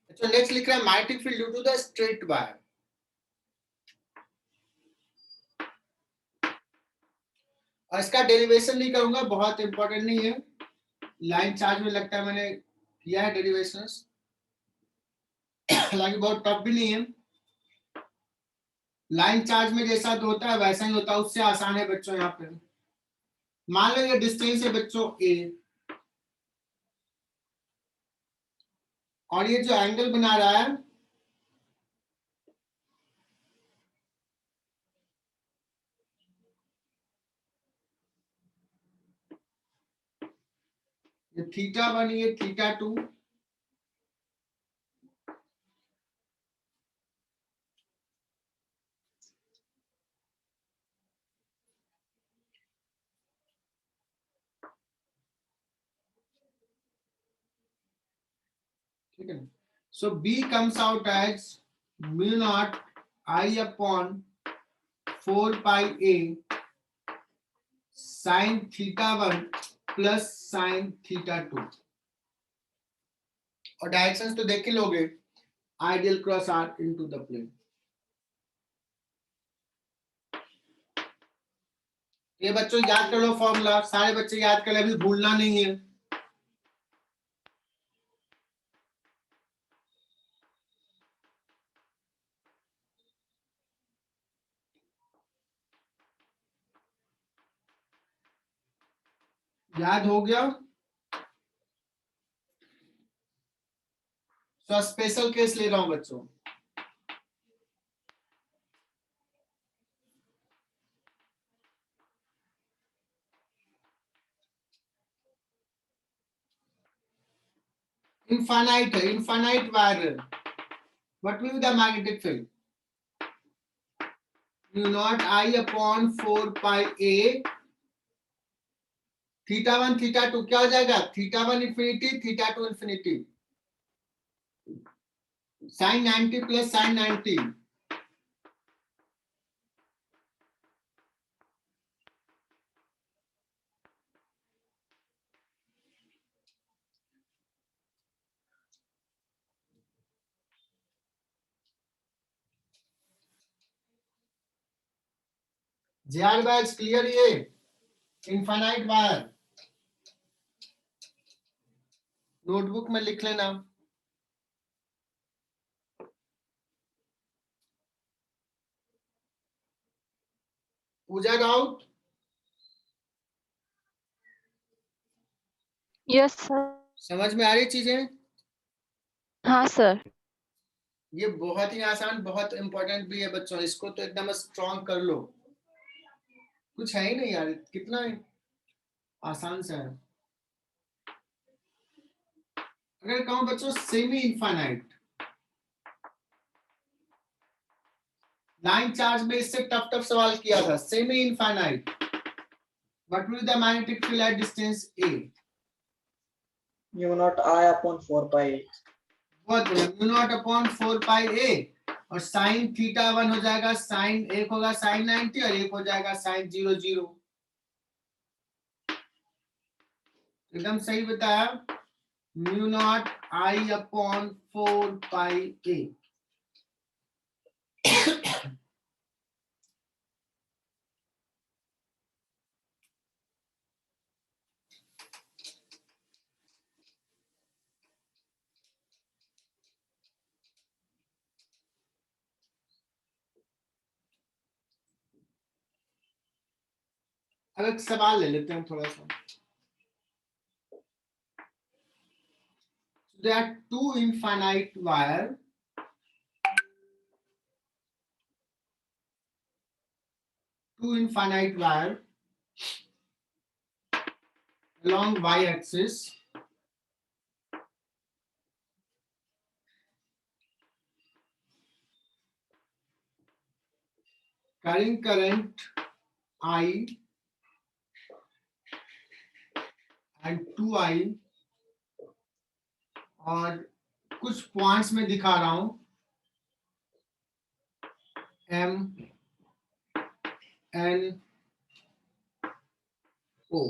अच्छा नेक्स्ट लिख रहा है magnetic field due to the straight wire. और इसका डेरिवेशन नहीं करूंगा, बहुत इंपॉर्टेंट नहीं है। लाइन चार्ज में लगता है मैंने किया है डेरिवेशन, हालांकि बहुत टफ भी नहीं है। लाइन चार्ज में जैसा तो होता है वैसा ही होता है, उससे आसान है बच्चों। यहाँ पे मान लो ये डिस्टेंस है बच्चों a और ये जो एंगल बना रहा है ये θ1, ये θ2, ठीक है। So b comes out as mu naught I upon 4 pi a sine θ1 plus sine θ2। और डायरेक्शंस तो देख के लोगे, I dl cross R into the plane. ये बच्चों याद कर लो फॉर्मूला, सारे बच्चे याद कर ले, अभी भूलना नहीं है। याद हो गया? तो स्पेशल केस ले रहा हूं बच्चों। इनफाइनाइट है, infinite wire. What will be the magnetic field? Mu naught I upon 4 pi a θ1 θ2 क्या हो जाएगा, θ1 infinity θ2 infinity, sine 90 plus sine 90। JR बैग्स क्लियर? ये इनफाइनाइट वायर नोटबुक में लिख लेना। पूजा डाउट? Yes sir. समझ में आ रही चीजें? हाँ सर। ये बहुत ही आसान, बहुत इंपॉर्टेंट भी है बच्चों, इसको तो एकदम स्ट्रॉन्ग कर लो, कुछ है ही नहीं यार, कितना आसान सा है। अगर कहूं बच्चों सेमी इनफाइनाइट, लाइन चार्ज में इससे टफ टफ सवाल किया था, semi infinite, what will the magnetic field at distance a? mu naught I upon 4 pi. बहुत बढ़िया, mu naught upon 4 pi a, और साइन थीटा 1 हो जाएगा, साइन एक होगा साइन 90 और एक हो जाएगा साइन 00। एकदम सही बताया, mu naught I upon 4 pi a। अब एक सवाल ले लेते हैं थोड़ा सा। There are two infinite wire along y-axis carrying current I and 2I, और कुछ पॉइंट्स में दिखा रहा हूं M N O।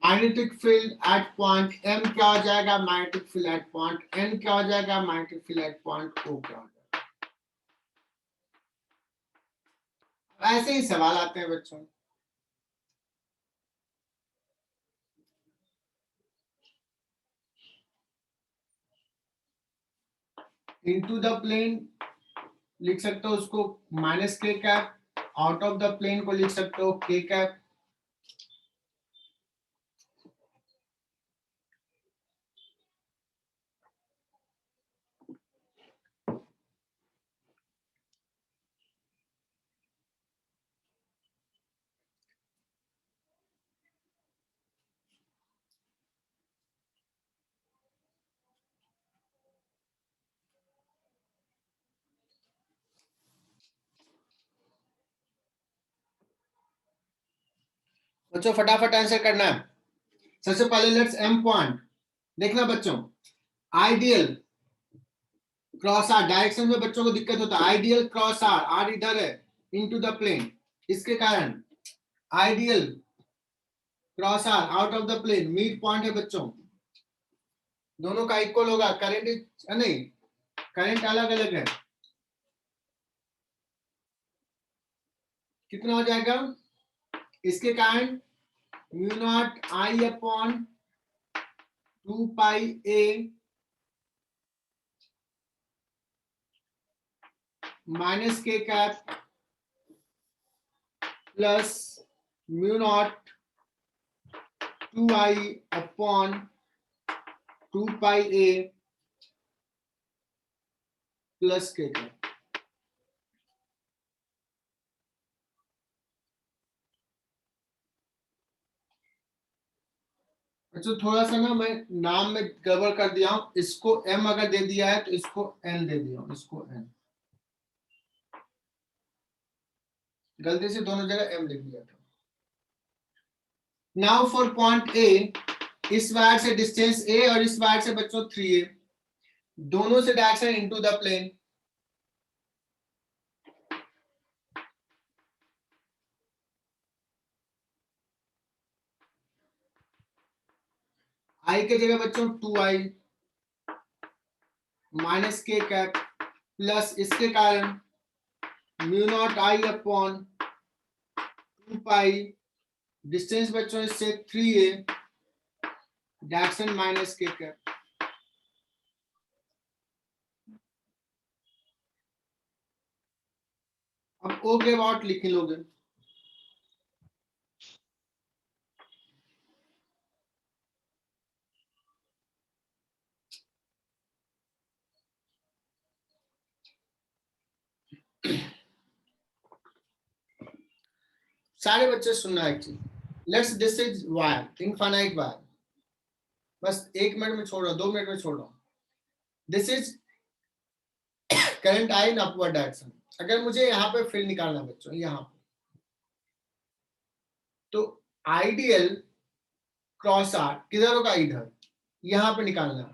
Magnetic field at point M क्या हो जाएगा, magnetic field at point N क्या हो जाएगा, magnetic field at point O क्या हो जाएगा। ऐसे ही सवाल आते हैं बच्चों। इनटू द प्लेन लिख सकते हो उसको माइनस के cap, out of the plane को लिख सकते हो के कैप। बच्चों फटाफट आंसर करना है। सबसे पहले लेट्स एम पॉइंट देखना बच्चों, आइडियल क्रॉस आर डायरेक्शन में बच्चों को दिक्कत होता है, आइडियल क्रॉस आर इधर है इनटू द प्लेन, इसके कारण I dl cross R out of the plane, mid point है बच्चों, दोनों का इक्वल होगा, करंट नहीं, करंट अलग अलग है, कितना हो जाएगा, इसके कारण mu not I upon 2 pi a minus के cap plus mu naught 2i upon 2 pi a plus के कैप। अच्छा थोड़ा सा ना मैं नाम में गड़बड़ कर दिया हूं, इसको m अगर दे दिया है तो इसको n दे दिया हूं, इसको n, गलती से दोनों जगह m लिख दिया था। नाउ फॉर पॉइंट A, इस वायर से डिस्टेंस a और इस वायर से बच्चों 3a, दोनों से direction into the plane, i के जगह बच्चों 2i माइनस के कैप प्लस इसके कारण mu not I upon 2 pi, distance बच्चों इससे 3a, डायरेक्शन माइनस के कैप। अब ओ के अबाउट लिख लोगे, सारे बच्चे सुनना एक चीज, let's this is wire, infinite wire, बस 1 मिनट में छोड़ रहा हूं, 2 मिनट में छोड़ रहा हूं। This is current I in upward direction. अगर मुझे यहाँ पे फील्ड निकालना है बच्चों, यहाँ पे, तो आइडियल क्रॉस आर किधर होगा, इधर, यहाँ पे निकालना।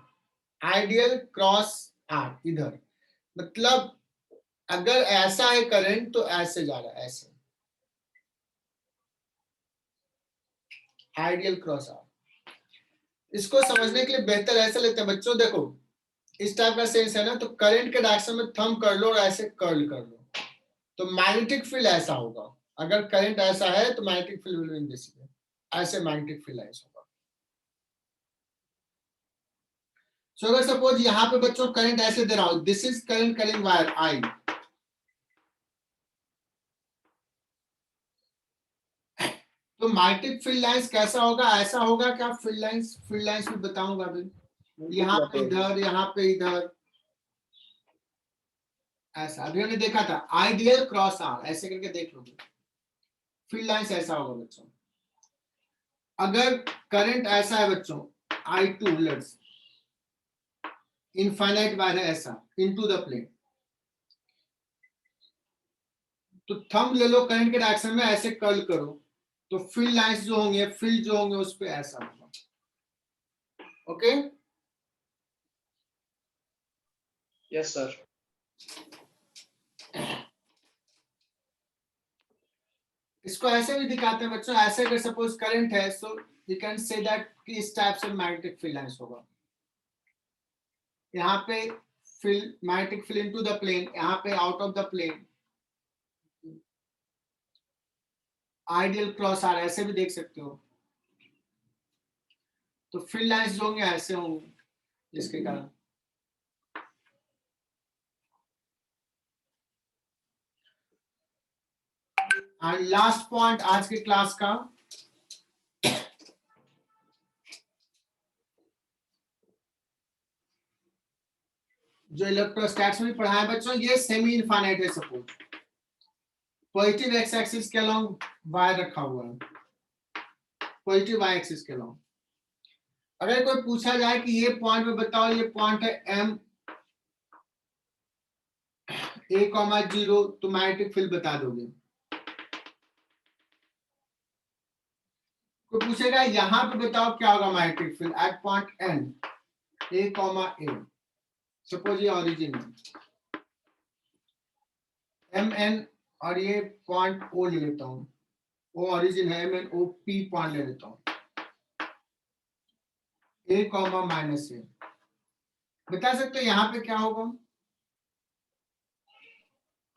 आइडियल क्रॉस आर इधर, मतलब अगर ऐसा है करंट तो ऐसे जा रहा है, ऐसे आइडियल क्रॉस आर। इसको समझने के लिए बेहतर ऐसे लेते हैं बच्चों, देखो इस टाइप का सेंस है ना, तो करंट के डायरेक्शन में थंब कर लो और ऐसे कर्ल कर लो, तो मैग्नेटिक फील्ड ऐसा होगा। अगर करंट ऐसा है तो magnetic field will B invisible, ऐसे मैग्नेटिक फील्ड ऐसा होगा। सो अगर सपोज यहाँ पे बच्चों करंट ऐसे दे रहा हूं, this is current carrying wire I, तो मैग्नेटिक फील्ड लाइंस कैसा होगा, ऐसा होगा क्या, फील्ड लाइंस भी बताऊंगा अभी। यहाँ पे इधर, यहाँ पे इधर, ऐसा अभी हमने देखा था आइडियल क्रॉस आर, ऐसे करके देख लोगे, फील्ड लाइंस ऐसा होगा बच्चों। अगर करंट ऐसा है बच्चों I2, लेट्स इनफाइनाइट वायर है ऐसा इनटू द प्लेन, तो थंब ले लो करंट के डायरेक्शन में, ऐसे कर्ल करो, तो फील्ड लाइंस जो होंगे, फील्ड जो होंगे उस पे ऐसा होगा। Okay, Yes, sir. इसको ऐसे भी दिखाते हैं बच्चों, ऐसे अगर सपोज करंट है, so you can say that कि इस टाइप से मैग्नेटिक फील्ड लाइंस होगा। यहाँ पे field, magnetic field into the plane, यहाँ पे out of the plane, I dl cross R, ऐसे भी देख सकते हो। तो फील्ड लाइंस जो होंगे ऐसे होंगे, जिसके कारण एंड लास्ट पॉइंट आज के क्लास का, जो इलेक्ट्रोस्टैटिक्स में पढ़ा है बच्चों, ये सेमी इनफाइनाइट है। सपोज पॉजिटिव एक्स एक्सिस के अलोंग वायर रखा हुआ है, पॉजिटिव वाई एक्सिस के अलोंग। अगर कोई पूछा जाए कि ये पॉइंट में बताओ, ये पॉइंट है M A,0, तो मैग्नेटिक फील्ड बता दोगे। कोई पूछेगा यहाँ पे बताओ क्या होगा magnetic field at point N A,A, suppose ये ओरिजिन है MN, और ये पॉइंट O ले लेता हूँ, वो ओरिजिन है, MNOP पॉइंट ले लेता हूँ, A, -A। बता सकते हो यहाँ पे क्या होगा?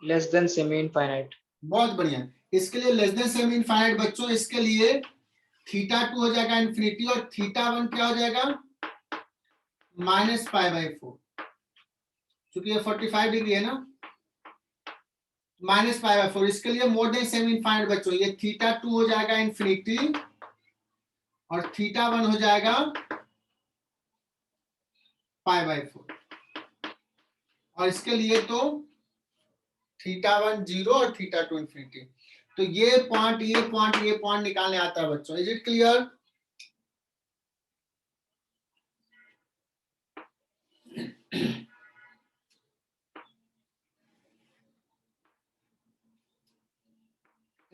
Less than semi-infinite. बहुत बढ़िया। इसके लिए लेस देन सेमी इनफाइनाइट बच्चों, इसके लिए θ2 हो जाएगा इन्फिनिटी, और θ1 क्या हो जाएगा, -π/4, क्योंकि ये 45 डिग्री है ना, -π/4। इसके लिए मोर देन सेमी इनफाइनाइट बच्चों, ये θ2 हो जाएगा इन्फिनिटी और θ1 हो जाएगा π/4, और इसके लिए तो θ1 0 और θ2 इन्फिनिटी। तो ये पॉइंट निकालने आता है बच्चों। Is it clear?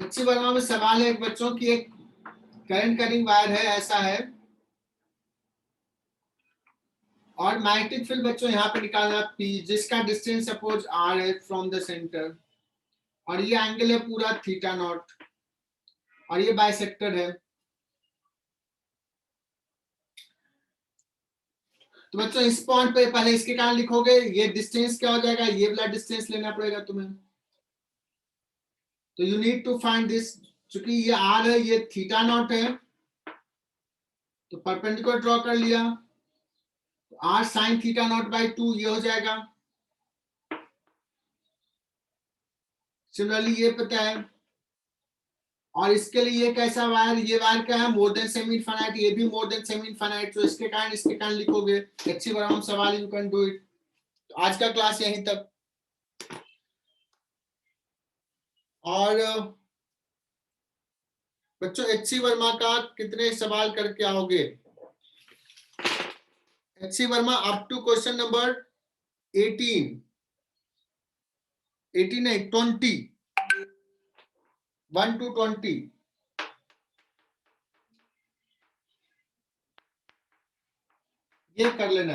अच्छी वर्मा में सवाल है एक बच्चों की, एक करंट करिंग वायर है, ऐसा है, और मैग्नेटिक फील्ड बच्चों यहाँ पे निकालना P, जिसका डिस्टेंस सपोज R है फ्रॉम द सेंटर, और ये एंगल है पूरा θ0, और ये बाइसेक्टर है। तो बच्चों इस पॉइंट पे पहले इसके कारण लिखोगे, ये डिस्टेंस क्या हो जाएगा, ये वाला डिस्टेंस लेना पड़ेगा तुम्हें। तो you need to find this, चूंकि ये R है, ये θ0 है, तो परपेंडिकुलर ड्रॉ कर लिया, तो R sin θ0/2 ये हो जाएगा। सिमिलरली ये पता है, और इसके लिए ये कैसा वायर, ये वायर क्या है, मोर देन सेमी इनफाइनाइट, ये भी मोर देन सेमी इनफाइनाइट, तो इसके कारण लिखोगे। अच्छी बार हम सवाल, यू कैन डू इट। तो आज का क्लास यहीं तक। और बच्चों HC वर्मा का कितने सवाल करके आओगे? HC Verma up to question number 18 नहीं 20, 1 to 20। ये कर लेना।